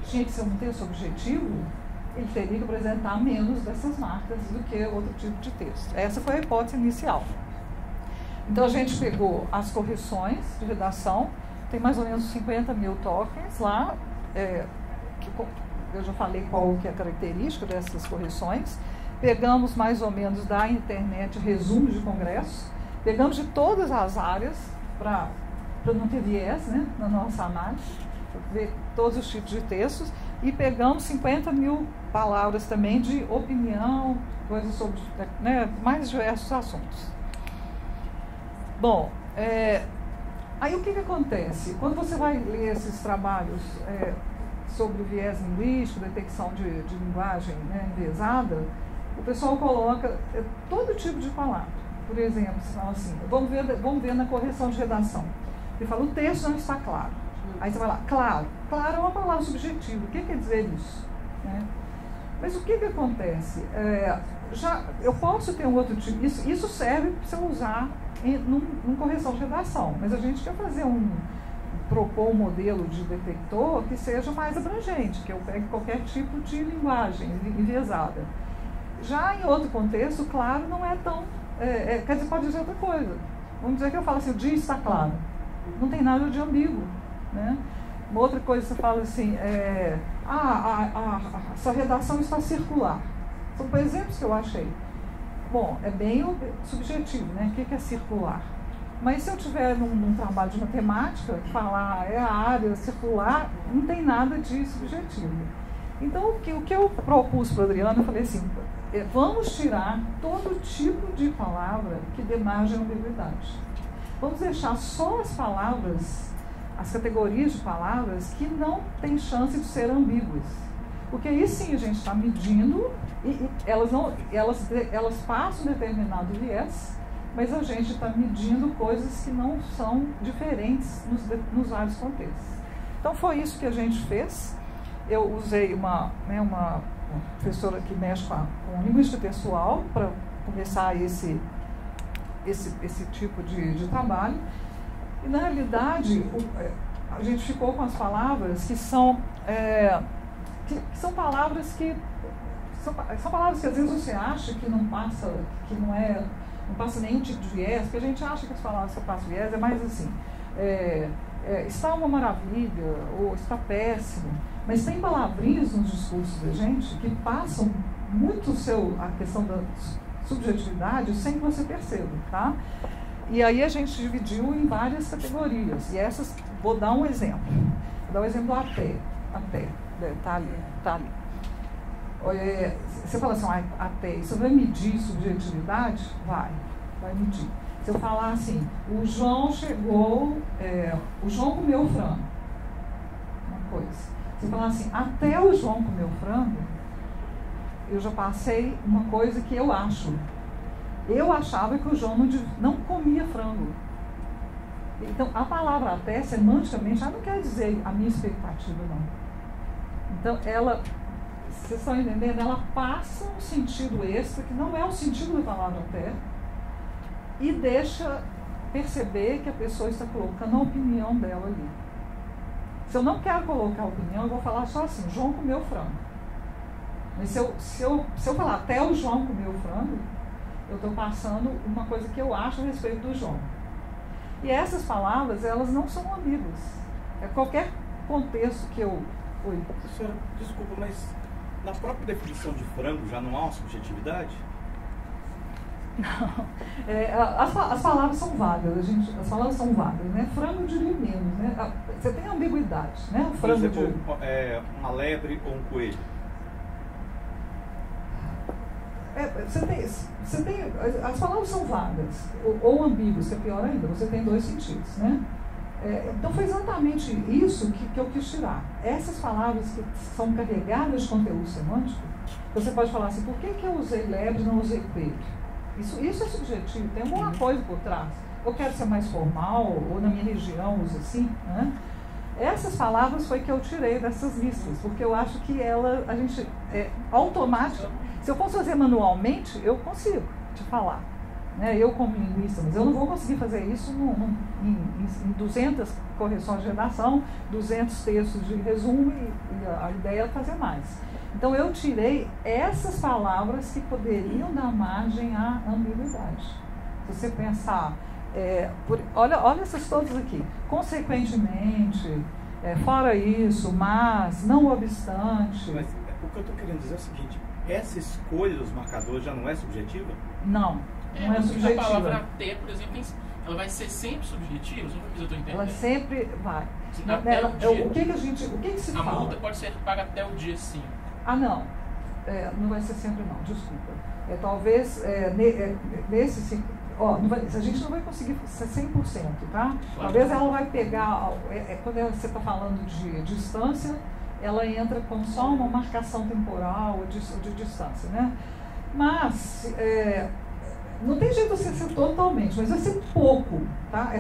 Speaker 1: tinha que ser um texto objetivo, ele teria que apresentar menos dessas marcas do que outro tipo de texto. Essa foi a hipótese inicial. Então, a gente pegou as correções de redação, tem mais ou menos 50 mil tokens lá, eu já falei qual que é a característica dessas correções. Pegamos mais ou menos da internet resumo de congresso, pegamos de todas as áreas para não ter viés, né, na nossa análise, para ver todos os tipos de textos, e pegamos 50 mil palavras também de opinião, coisas sobre, né, mais diversos assuntos. Bom, aí o que acontece? Quando você vai ler esses trabalhos sobre viés linguístico, detecção de linguagem, né, enviesada, o pessoal coloca todo tipo de palavra. Por exemplo, você fala assim, vamos ver na correção de redação. Ele fala, o texto não está claro. Aí você vai lá, claro. Claro é uma palavra subjetiva. O que quer dizer isso? Né? Mas o que acontece? Eu posso ter um outro tipo. Isso serve para você usar em correção de redação. Mas a gente quer fazer propor um modelo de detector que seja mais abrangente, que eu pegue qualquer tipo de linguagem enviesada. Já em outro contexto, claro, não é tão... quer dizer, pode dizer outra coisa. Vamos dizer que eu falo assim, o dia está claro. Não tem nada de ambíguo. Né? Uma outra coisa, você fala assim, essa redação está circular. São exemplos que eu achei. Bom, é bem subjetivo, né? O que é circular? Mas se eu tiver num trabalho de matemática, falar a área circular, não tem nada de subjetivo. Então, o que eu propus para a Adriana, eu falei assim, vamos tirar todo tipo de palavra que dê margem à ambiguidade. Vamos deixar só as palavras, as categorias de palavras que não têm chance de ser ambíguas. Porque aí sim a gente está medindo e elas passam um determinado viés, mas a gente está medindo coisas que não são diferentes nos vários contextos. Então foi isso que a gente fez. Eu usei uma professora que mexe com linguística textual para começar esse tipo de trabalho. E, na realidade, a gente ficou com as palavras que são palavras que são palavras que às vezes você acha que não passa nenhum tipo de viés, porque a gente acha que as palavras que passam viés é mais assim, está uma maravilha, ou está péssimo, mas tem palavrinhas nos discursos da gente que passam muito a questão da subjetividade sem que você perceba, tá? E aí a gente dividiu em várias categorias, e essas, vou dar um exemplo. Vou dar o exemplo do até, tá ali. Você fala assim, até, isso vai medir subjetividade? Vai medir. Se eu falar assim, o João comeu frango, uma coisa. Se eu falar assim, até o João comeu frango, eu já passei uma coisa que eu acho. Eu achava que o João não comia frango. Então, a palavra até, semanticamente, ela não quer dizer a minha expectativa, não. Então, vocês estão entendendo? Ela passa um sentido extra, que não é o sentido da palavra até, e deixa perceber que a pessoa está colocando a opinião dela ali. Se eu não quero colocar a opinião, eu vou falar só assim, João comeu frango. Mas se eu falar até o João comeu frango, eu estou passando uma coisa que eu acho a respeito do João. E essas palavras, elas não são ambíguas. Qualquer contexto que eu... Oi.
Speaker 2: Professora, desculpa, mas na própria definição de frango já não há uma subjetividade?
Speaker 1: Não. As palavras são vagas, as palavras são vagas, né? Frango eu diria menos, né? Você tem ambiguidade, né? O frango
Speaker 2: por exemplo, uma lebre ou um coelho.
Speaker 1: Você tem, as palavras são vagas, ou ambíguas, que é pior ainda, você tem dois sentidos, né? Então foi exatamente isso que eu quis tirar. Essas palavras que são carregadas de conteúdo semântico, você pode falar assim, por que eu usei lebre e não usei coelho? Isso é subjetivo, tem alguma coisa por trás. Eu quero ser mais formal, ou na minha região uso assim, né? Essas palavras foi que eu tirei dessas listas, porque eu acho que a gente automática. Se eu fosse fazer manualmente, eu consigo te falar, né? Eu como linguista, mas eu não vou conseguir fazer isso em 200 correções de redação, 200 textos de resumo, e a ideia é fazer mais. Então eu tirei essas palavras que poderiam dar margem à ambiguidade. Se você pensar, olha essas todas aqui, consequentemente, fora isso, mas, não obstante.
Speaker 2: Mas o que eu estou querendo dizer é o seguinte, essa escolha dos marcadores já não é subjetiva?
Speaker 1: Não é subjetiva.
Speaker 5: A palavra até, por exemplo, ela vai ser sempre subjetiva? Eu estou entendendo.
Speaker 1: Ela sempre vai. O que se fala?
Speaker 5: A multa pode ser paga até o dia 5.
Speaker 1: Ah, não. Não vai ser sempre não, desculpa. Talvez nesse... a gente não vai conseguir ser 100%, tá? Claro. Talvez ela vai pegar... quando você está falando de distância, ela entra com só uma marcação temporal ou de distância, né? Mas... não tem jeito de você ser totalmente, mas vai ser pouco, tá?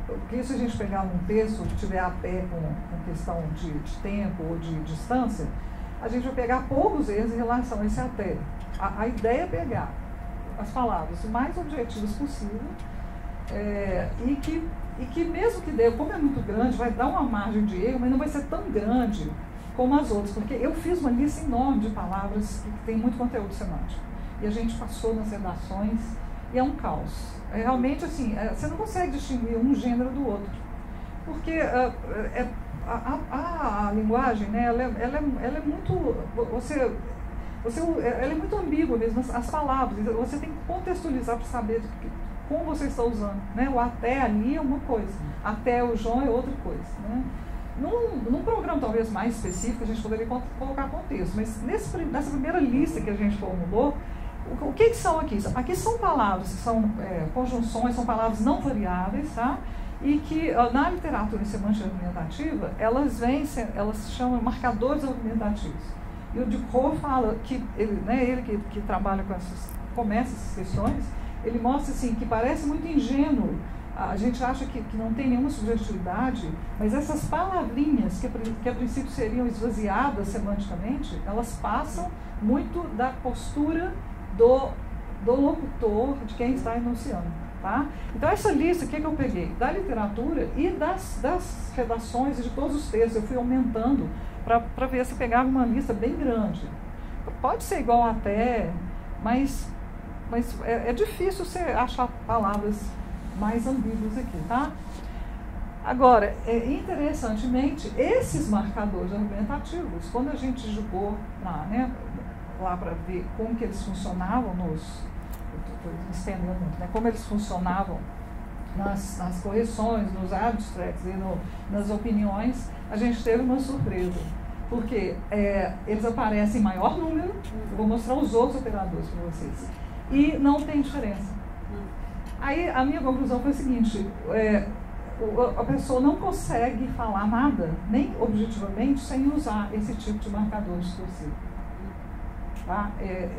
Speaker 1: Porque se a gente pegar um texto que tiver a pé com questão de tempo ou de distância, a gente vai pegar poucos erros em relação a esse até. A ideia é pegar as palavras o mais objetivas possível e que mesmo que dê, como é muito grande, vai dar uma margem de erro, mas não vai ser tão grande como as outras, porque eu fiz uma lista enorme de palavras que tem muito conteúdo semântico. E a gente passou nas redações e é um caos. Realmente, assim, você não consegue distinguir um gênero do outro. Porque a linguagem, né, ela é muito... ela é muito ambígua mesmo, as palavras. Você tem que contextualizar para saber como você está usando. Né? O até ali é uma coisa, até o João é outra coisa. Né? Num programa talvez mais específico, a gente poderia colocar contexto, mas nessa primeira lista que a gente formulou, o que são aqui? Aqui são palavras que são conjunções, são palavras não variáveis, tá? E que na literatura em semântica argumentativa, elas se chamam marcadores argumentativos. E o Ducrot fala que, ele que trabalha começa essas questões, ele mostra assim, que parece muito ingênuo. A gente acha que não tem nenhuma subjetividade, mas essas palavrinhas que a princípio seriam esvaziadas semanticamente, elas passam muito da postura do locutor, de quem está enunciando. Tá? Então essa lista, o que eu peguei? Da literatura e das redações e de todos os textos, eu fui aumentando para ver se pegava uma lista bem grande. Pode ser igual até, mas é difícil você achar palavras mais ambíguas aqui, tá? Agora, interessantemente, esses marcadores argumentativos, quando a gente jogou lá para ver como que eles funcionavam como eles funcionavam nas correções, nos abstracts e nas opiniões, a gente teve uma surpresa, porque eles aparecem em maior número, eu vou mostrar os outros operadores para vocês, e não tem diferença. Aí a minha conclusão foi a seguinte, a pessoa não consegue falar nada, nem objetivamente, sem usar esse tipo de marcador discursivo. Tá?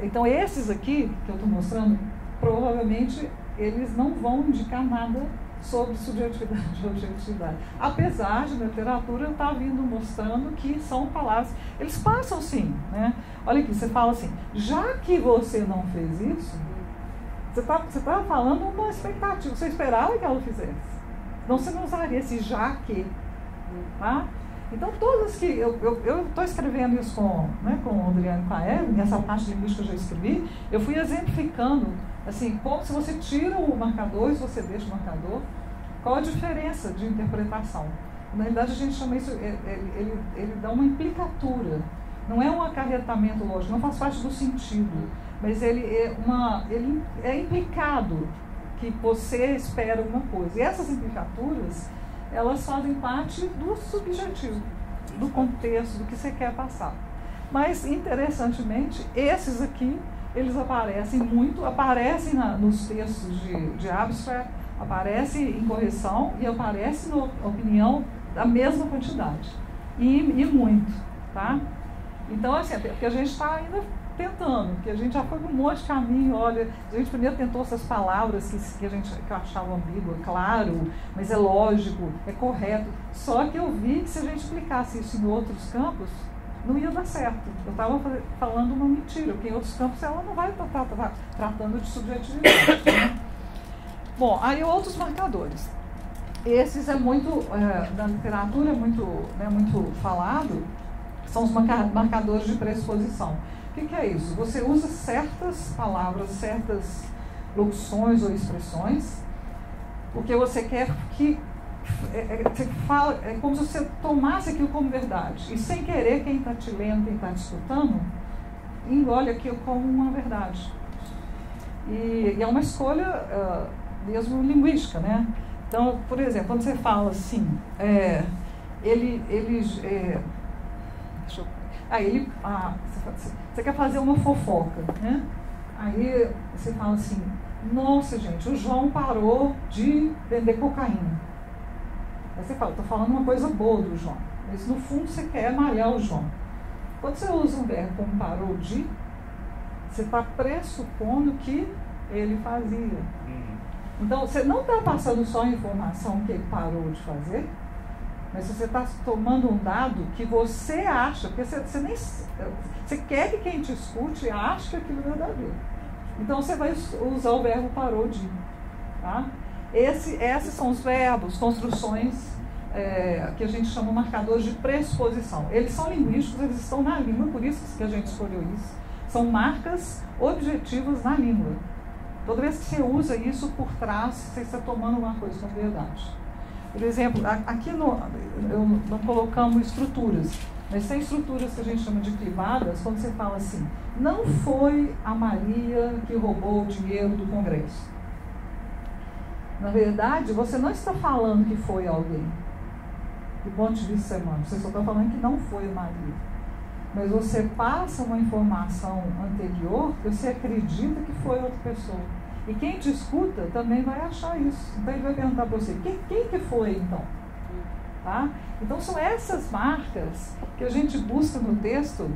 Speaker 1: Então esses aqui, que eu estou mostrando, provavelmente eles não vão indicar nada sobre subjetividade e objetividade. Apesar de na literatura estar vindo mostrando que são palavras, eles passam sim. Né? Olha aqui, você fala assim, já que você não fez isso, você está falando uma expectativa, você esperava que ela fizesse. Então você não usaria esse já que. Tá? Então todas que eu estou escrevendo isso com o Adriano e com a Evelyn, essa parte de linguística eu já escrevi, eu fui exemplificando assim, como se você tira o marcador e se você deixa o marcador, qual a diferença de interpretação. Na realidade a gente chama isso, ele dá uma implicatura. Não é um acarretamento lógico, não faz parte do sentido, mas ele é implicado que você espera alguma coisa. E essas implicaturas, elas fazem parte do subjetivo, do contexto, do que você quer passar. Mas, interessantemente, esses aqui, eles aparecem nos textos de abstract, aparecem em correção e aparecem na opinião da mesma quantidade. E muito, tá? Então, assim, porque a gente está ainda tentando, porque a gente já foi por um monte de caminho. Olha, a gente primeiro tentou essas palavras que eu achava ambígua, claro, mas é lógico, é correto. Só que eu vi que se a gente explicasse isso em outros campos, não ia dar certo. Eu estava falando uma mentira, porque em outros campos ela não vai estar tratando de subjetividade. Né? Bom, aí outros marcadores. Esses na literatura é muito falado, são os marcadores de pressuposição. O que é isso? Você usa certas palavras, certas locuções ou expressões, porque você quer que você fala, é como se você tomasse aquilo como verdade. E sem querer, quem está te lendo, quem está te escutando, engole aquilo como uma verdade. E é uma escolha mesmo linguística, né? Então, por exemplo, quando você fala assim, você quer fazer uma fofoca, né? Aí você fala assim, nossa gente, o João parou de vender cocaína. Aí você fala, estou falando uma coisa boa do João, mas no fundo você quer malhar o João. Quando você usa um verbo como parou de, você está pressupondo que ele fazia. Então, você não está passando só a informação que ele parou de fazer, mas você está tomando um dado que você acha, porque você quer que quem te escute ache que aquilo é verdadeiro. Então, você vai usar o verbo parou de. Tá? Esses são os verbos, construções que a gente chama marcadores de pressuposição. Eles são linguísticos, eles estão na língua, por isso que a gente escolheu isso. São marcas objetivas na língua. Toda vez que você usa isso por trás, você está tomando uma coisa como verdade. Por exemplo, aqui não colocamos estruturas, mas tem estruturas que a gente chama de clivadas, quando você fala assim, não foi a Maria que roubou o dinheiro do Congresso. Na verdade, você não está falando que foi alguém, do ponto de vista semântico, você só está falando que não foi a Maria. Mas você passa uma informação anterior que você acredita que foi outra pessoa. E quem te escuta também vai achar isso. Então ele vai perguntar para você, quem que foi então? Tá? Então são essas marcas que a gente busca no texto,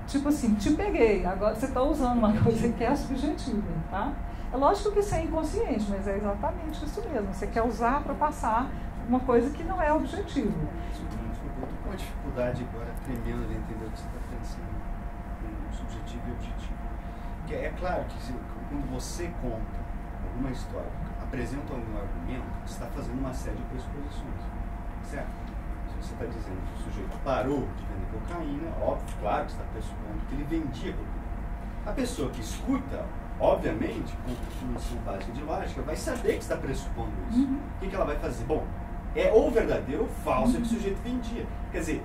Speaker 1: tipo assim, te peguei, agora você está usando uma coisa que é subjetiva. Tá? É lógico que isso é inconsciente, mas é exatamente isso mesmo. Você quer usar para passar uma coisa que não é objetiva.
Speaker 6: Eu estou com uma dificuldade agora tremenda de entender o que você está pensando em subjetivo e objetivo. Porque é claro que quando você conta alguma história, apresenta algum argumento, você está fazendo uma série de pressuposições, certo? Se você está dizendo que o sujeito parou de vender cocaína, óbvio, claro que você está pressupondo que ele vendia cocaína. A pessoa que escuta, obviamente, com definição básica de lógica, vai saber que está pressupondo isso. O que ela vai fazer? Bom, é ou verdadeiro ou falso que o sujeito vendia. Quer dizer,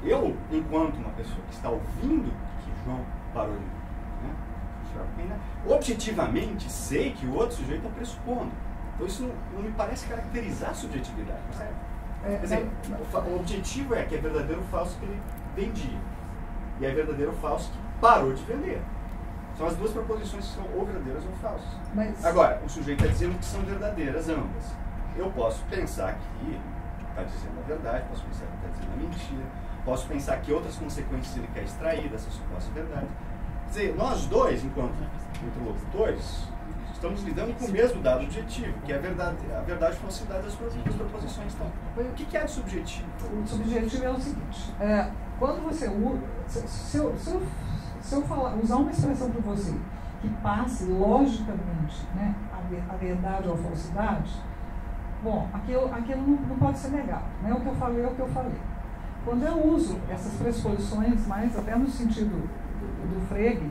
Speaker 6: eu, enquanto uma pessoa que está ouvindo que João parou de objetivamente sei que o outro sujeito está pressupondo. Então isso não me parece caracterizar a subjetividade, certo? Quer dizer, o objetivo é que é verdadeiro ou falso que ele vendia. E é verdadeiro ou falso que parou de vender. São as duas proposições que são ou verdadeiras ou falsas.
Speaker 1: Mas...
Speaker 6: Agora, o sujeito está dizendo que são verdadeiras ambas. Eu posso pensar que ele está dizendo a verdade, posso pensar que ele está dizendo a mentira, posso pensar que outras consequências ele quer extrair dessa suposta verdade. Quer dizer, nós dois, enquanto interlocutores, estamos lidando com o mesmo dado objetivo, que é a verdade e falsidade das proposições. Então, o que é subjetivo?
Speaker 1: O subjetivo é o seguinte, quando você usa, se eu usar uma expressão para você que passe logicamente, né, a verdade ou a falsidade, bom, aquilo não pode ser negado, né? O que eu falei é o que eu falei. Quando eu uso essas pressuposições, mais até no sentido do Frege,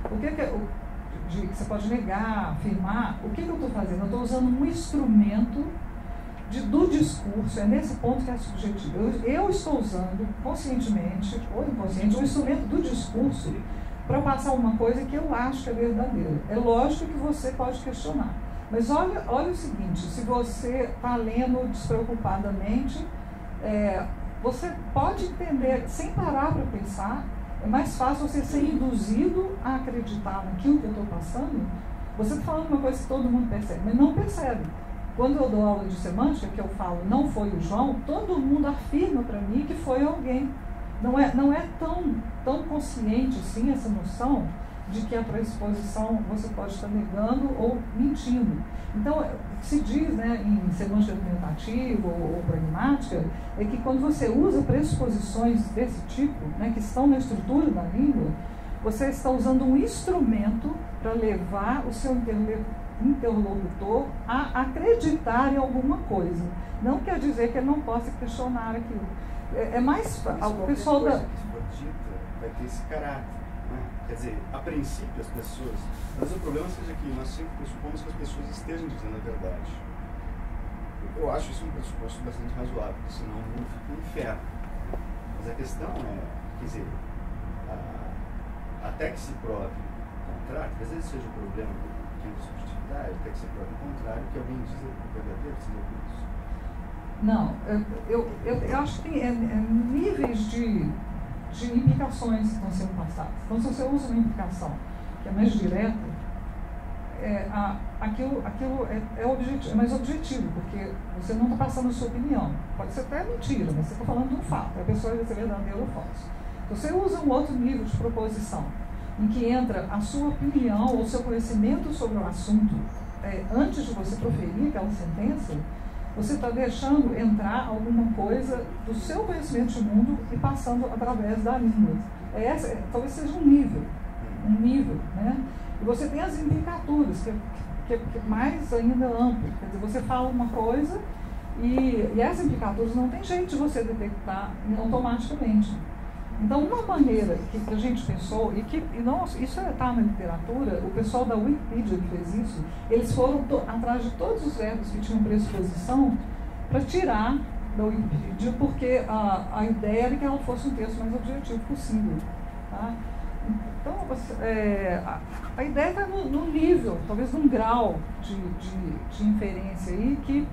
Speaker 1: o que você pode negar, afirmar, o que eu estou fazendo? Eu estou usando um instrumento do discurso, é nesse ponto que é subjetivo. Eu estou usando, conscientemente ou inconsciente, o instrumento do discurso para passar uma coisa que eu acho que é verdadeira. É lógico que você pode questionar. Mas olha o seguinte, se você está lendo despreocupadamente, você pode entender, sem parar para pensar, é mais fácil você ser induzido a acreditar naquilo que eu estou passando. Você está falando uma coisa que todo mundo percebe, mas não percebe. Quando eu dou aula de semântica, que eu falo, não foi o João, todo mundo afirma para mim que foi alguém. Não é tão consciente assim essa noção de que a pressuposição você pode estar negando ou mentindo. Então, o que se diz, né, em semântica argumentativa ou pragmática é que quando você usa pressuposições desse tipo, né, que estão na estrutura da língua, você está usando um instrumento para levar o seu interlocutor a acreditar em alguma coisa. Não quer dizer que ele não possa questionar aquilo. É mais o pessoal
Speaker 6: da coisa que for dita vai ter esse caráter, né? Quer dizer, a princípio as pessoas, mas o problema seja que nós sempre pressupomos que as pessoas estejam dizendo a verdade. Eu acho isso um pressuposto bastante razoável, senão o mundo fica um inferno. Mas a questão é, quer dizer, até que se prove o contrário, às vezes seja o problema da subjetividade, até que se prove o contrário, que alguém diz o verdadeiro, se não isso.
Speaker 1: Não, eu acho que tem níveis de implicações que estão sendo passadas. Então, se você usa uma implicação que é mais direta, aquilo é mais objetivo, porque você não está passando a sua opinião. Pode ser até mentira, mas você está falando de um fato. A pessoa vai ser verdadeira ou falsa. Você usa um outro nível de proposição, em que entra a sua opinião ou seu conhecimento sobre o assunto antes de você proferir aquela sentença. Você está deixando entrar alguma coisa do seu conhecimento de mundo e passando através da língua. Talvez seja um nível, né? E você tem as implicaturas, que é mais ainda amplo. Quer dizer, você fala uma coisa e essas implicaturas não tem jeito de você detectar automaticamente. Então, uma maneira que a gente pensou, isso está na literatura, o pessoal da Wikipedia que fez isso, eles foram atrás de todos os verbos que tinham pressuposição para tirar da Wikipedia, porque a ideia era que ela fosse um texto mais objetivo possível. Tá? Então, a ideia está no nível, talvez num grau de inferência aí, que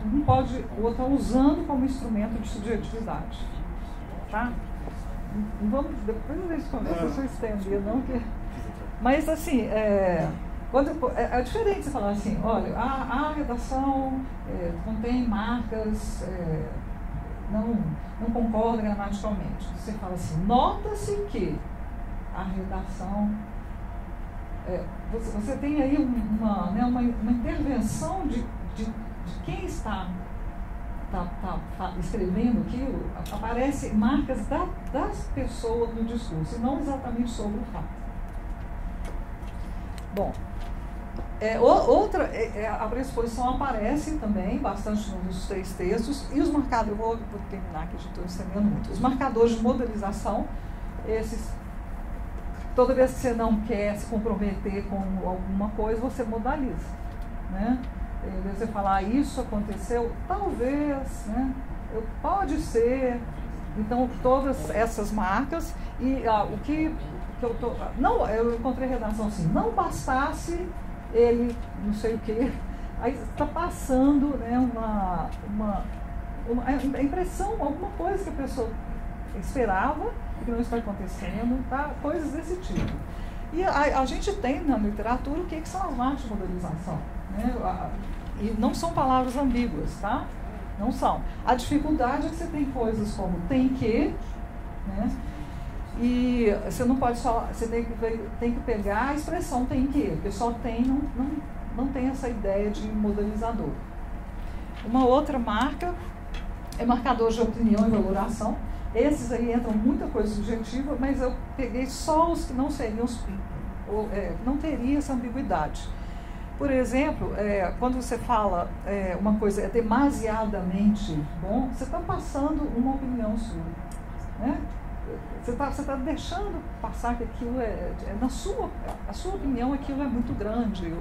Speaker 1: um pode, o outro está usando como instrumento de subjetividade. Tá? Depois a gente começa a se estender, não? Mas, assim, é diferente você falar assim, olha, a redação contém marcas, não concorda gramaticalmente. Você fala assim, nota-se que a redação... você tem aí uma intervenção de quem está escrevendo aquilo, aparecem marcas das pessoas no discurso, e não exatamente sobre o fato. Bom, a pressuposição aparece também bastante nos 3 textos, e os marcadores, eu vou terminar aqui, já estou estendendo muito, os marcadores de modelização, esses, toda vez que você não quer se comprometer com alguma coisa, você modaliza, né? Em vez de você falar, isso aconteceu, talvez, né? Pode ser. Então, todas essas marcas, e o que eu tô... Não, eu encontrei redação assim, não bastasse ele, não sei o quê, aí está passando, né, uma impressão, alguma coisa que a pessoa esperava, que não está acontecendo, tá? Coisas desse tipo. E a gente tem na literatura o que são as marcas de modelização, né? E não são palavras ambíguas, tá? Não são. A dificuldade é que você tem coisas como tem que, né? E você não pode falar, você tem que pegar a expressão tem que, porque só tem, não tem essa ideia de modelizador. Uma outra marca é marcador de opinião e valoração. Esses aí entram muita coisa subjetiva, mas eu peguei só os que não seriam não teria essa ambiguidade. Por exemplo, quando você fala uma coisa é demasiadamente bom, você está passando uma opinião sua, né? Você tá deixando passar que aquilo a sua opinião, aquilo é muito grande,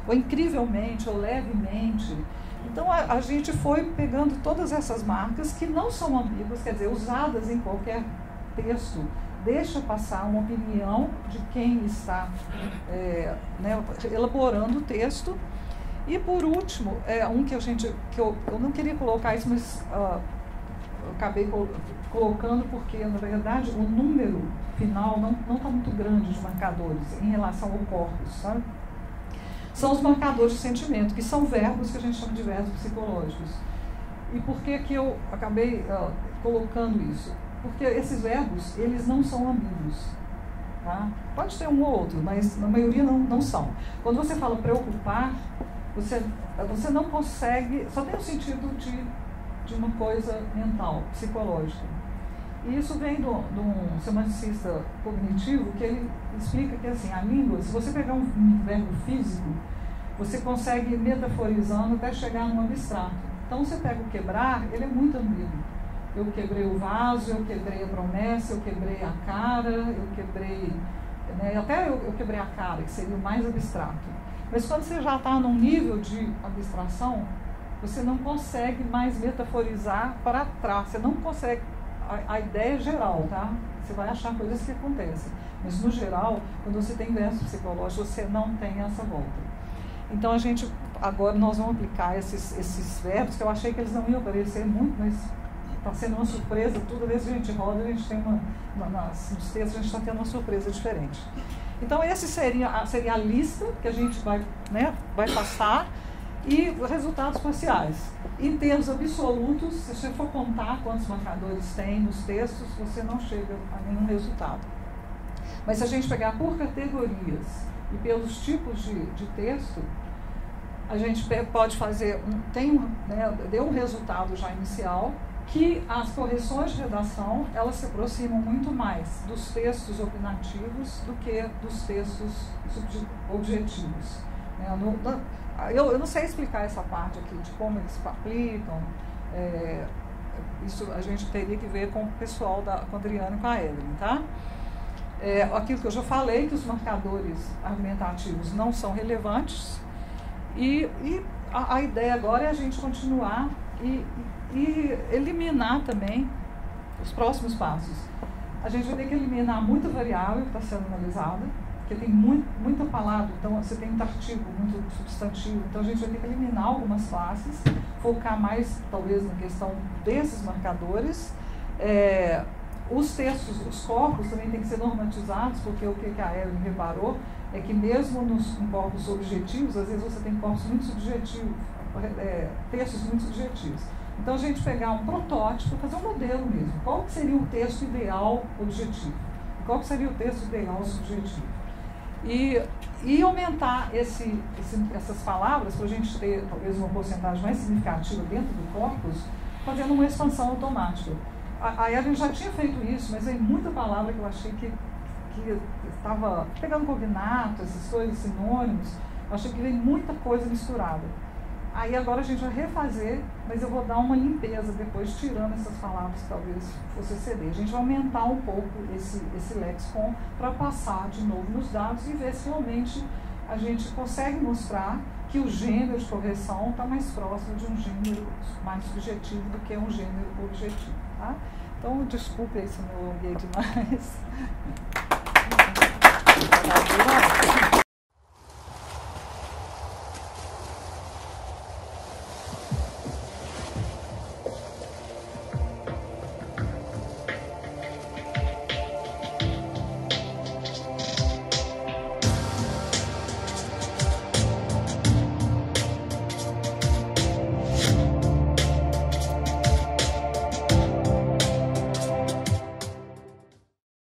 Speaker 1: ou incrivelmente, ou levemente. Então a gente foi pegando todas essas marcas que não são ambíguas, quer dizer, usadas em qualquer texto, deixa passar uma opinião de quem está elaborando o texto. E por último, um que eu não queria colocar isso, mas eu acabei colocando porque, na verdade, o número final não está muito grande de marcadores em relação ao corpus, sabe? São os marcadores de sentimento, que são verbos que a gente chama de verbos psicológicos. E por que eu acabei colocando isso? Porque esses verbos, eles não são ambíguos. Tá? Pode ter um ou outro, mas na maioria não são. Quando você fala preocupar, você não consegue, só tem o sentido de uma coisa mental, psicológica. E isso vem de um semanticista cognitivo que ele explica que assim, a língua, se você pegar um verbo físico, você consegue metaforizando até chegar num abstrato. Então você pega o quebrar, ele é muito ambíguo. Eu quebrei o vaso, eu quebrei a promessa, eu quebrei a cara, eu quebrei... até eu quebrei a cara, que seria o mais abstrato. Mas quando você já está num nível de abstração, você não consegue mais metaforizar para trás, você não consegue... A ideia é geral, tá? Você vai achar coisas que acontecem. Mas, no geral, quando você tem versos psicológicos, você não tem essa volta. Então, agora nós vamos aplicar esses verbos, que eu achei que eles não iam aparecer muito, mas está sendo uma surpresa. Toda vez que a gente roda, a gente tem nos textos, a gente está tendo uma surpresa diferente. Então, esse seria a lista que a gente vai passar. E resultados parciais. Em termos absolutos, se você for contar quantos marcadores tem nos textos, você não chega a nenhum resultado. Mas se a gente pegar por categorias e pelos tipos de texto, a gente pode fazer, deu um resultado já inicial, que as correções de redação, elas se aproximam muito mais dos textos opinativos do que dos textos objetivos. Eu não sei explicar essa parte aqui de como eles aplicam. Isso a gente teria que ver com o pessoal com a Adriana e com a Evelyn, tá? Aquilo que eu já falei, que os marcadores argumentativos não são relevantes. E a ideia agora é a gente continuar e eliminar também os próximos passos. A gente vai ter que eliminar muita variável que está sendo analisada, porque tem muita palavra, então você tem muito artigo, muito substantivo, então a gente vai ter que eliminar algumas classes, focar mais, talvez, na questão desses marcadores. Os textos, os corpos também têm que ser normatizados, porque o que a Evelyn reparou é que mesmo em corpos objetivos, às vezes você tem corpos muito subjetivos, textos muito subjetivos. Então a gente pegar um protótipo, fazer um modelo mesmo. Qual que seria o texto ideal objetivo? Qual que seria o texto ideal subjetivo? E aumentar essas palavras para a gente ter talvez uma porcentagem mais significativa dentro do corpus, fazendo uma expansão automática. A Evelyn já tinha feito isso, mas tem muita palavra que eu achei que estava pegando cognato, essas coisas, sinônimos, eu achei que veio muita coisa misturada. Aí agora a gente vai refazer, mas eu vou dar uma limpeza depois, tirando essas palavras que talvez fosse exceder. A gente vai aumentar um pouco esse lexicon para passar de novo nos dados e ver se realmente a gente consegue mostrar que o gênero de correção está mais próximo de um gênero mais subjetivo do que um gênero objetivo. Tá? Então, desculpe aí se eu me alonguei demais.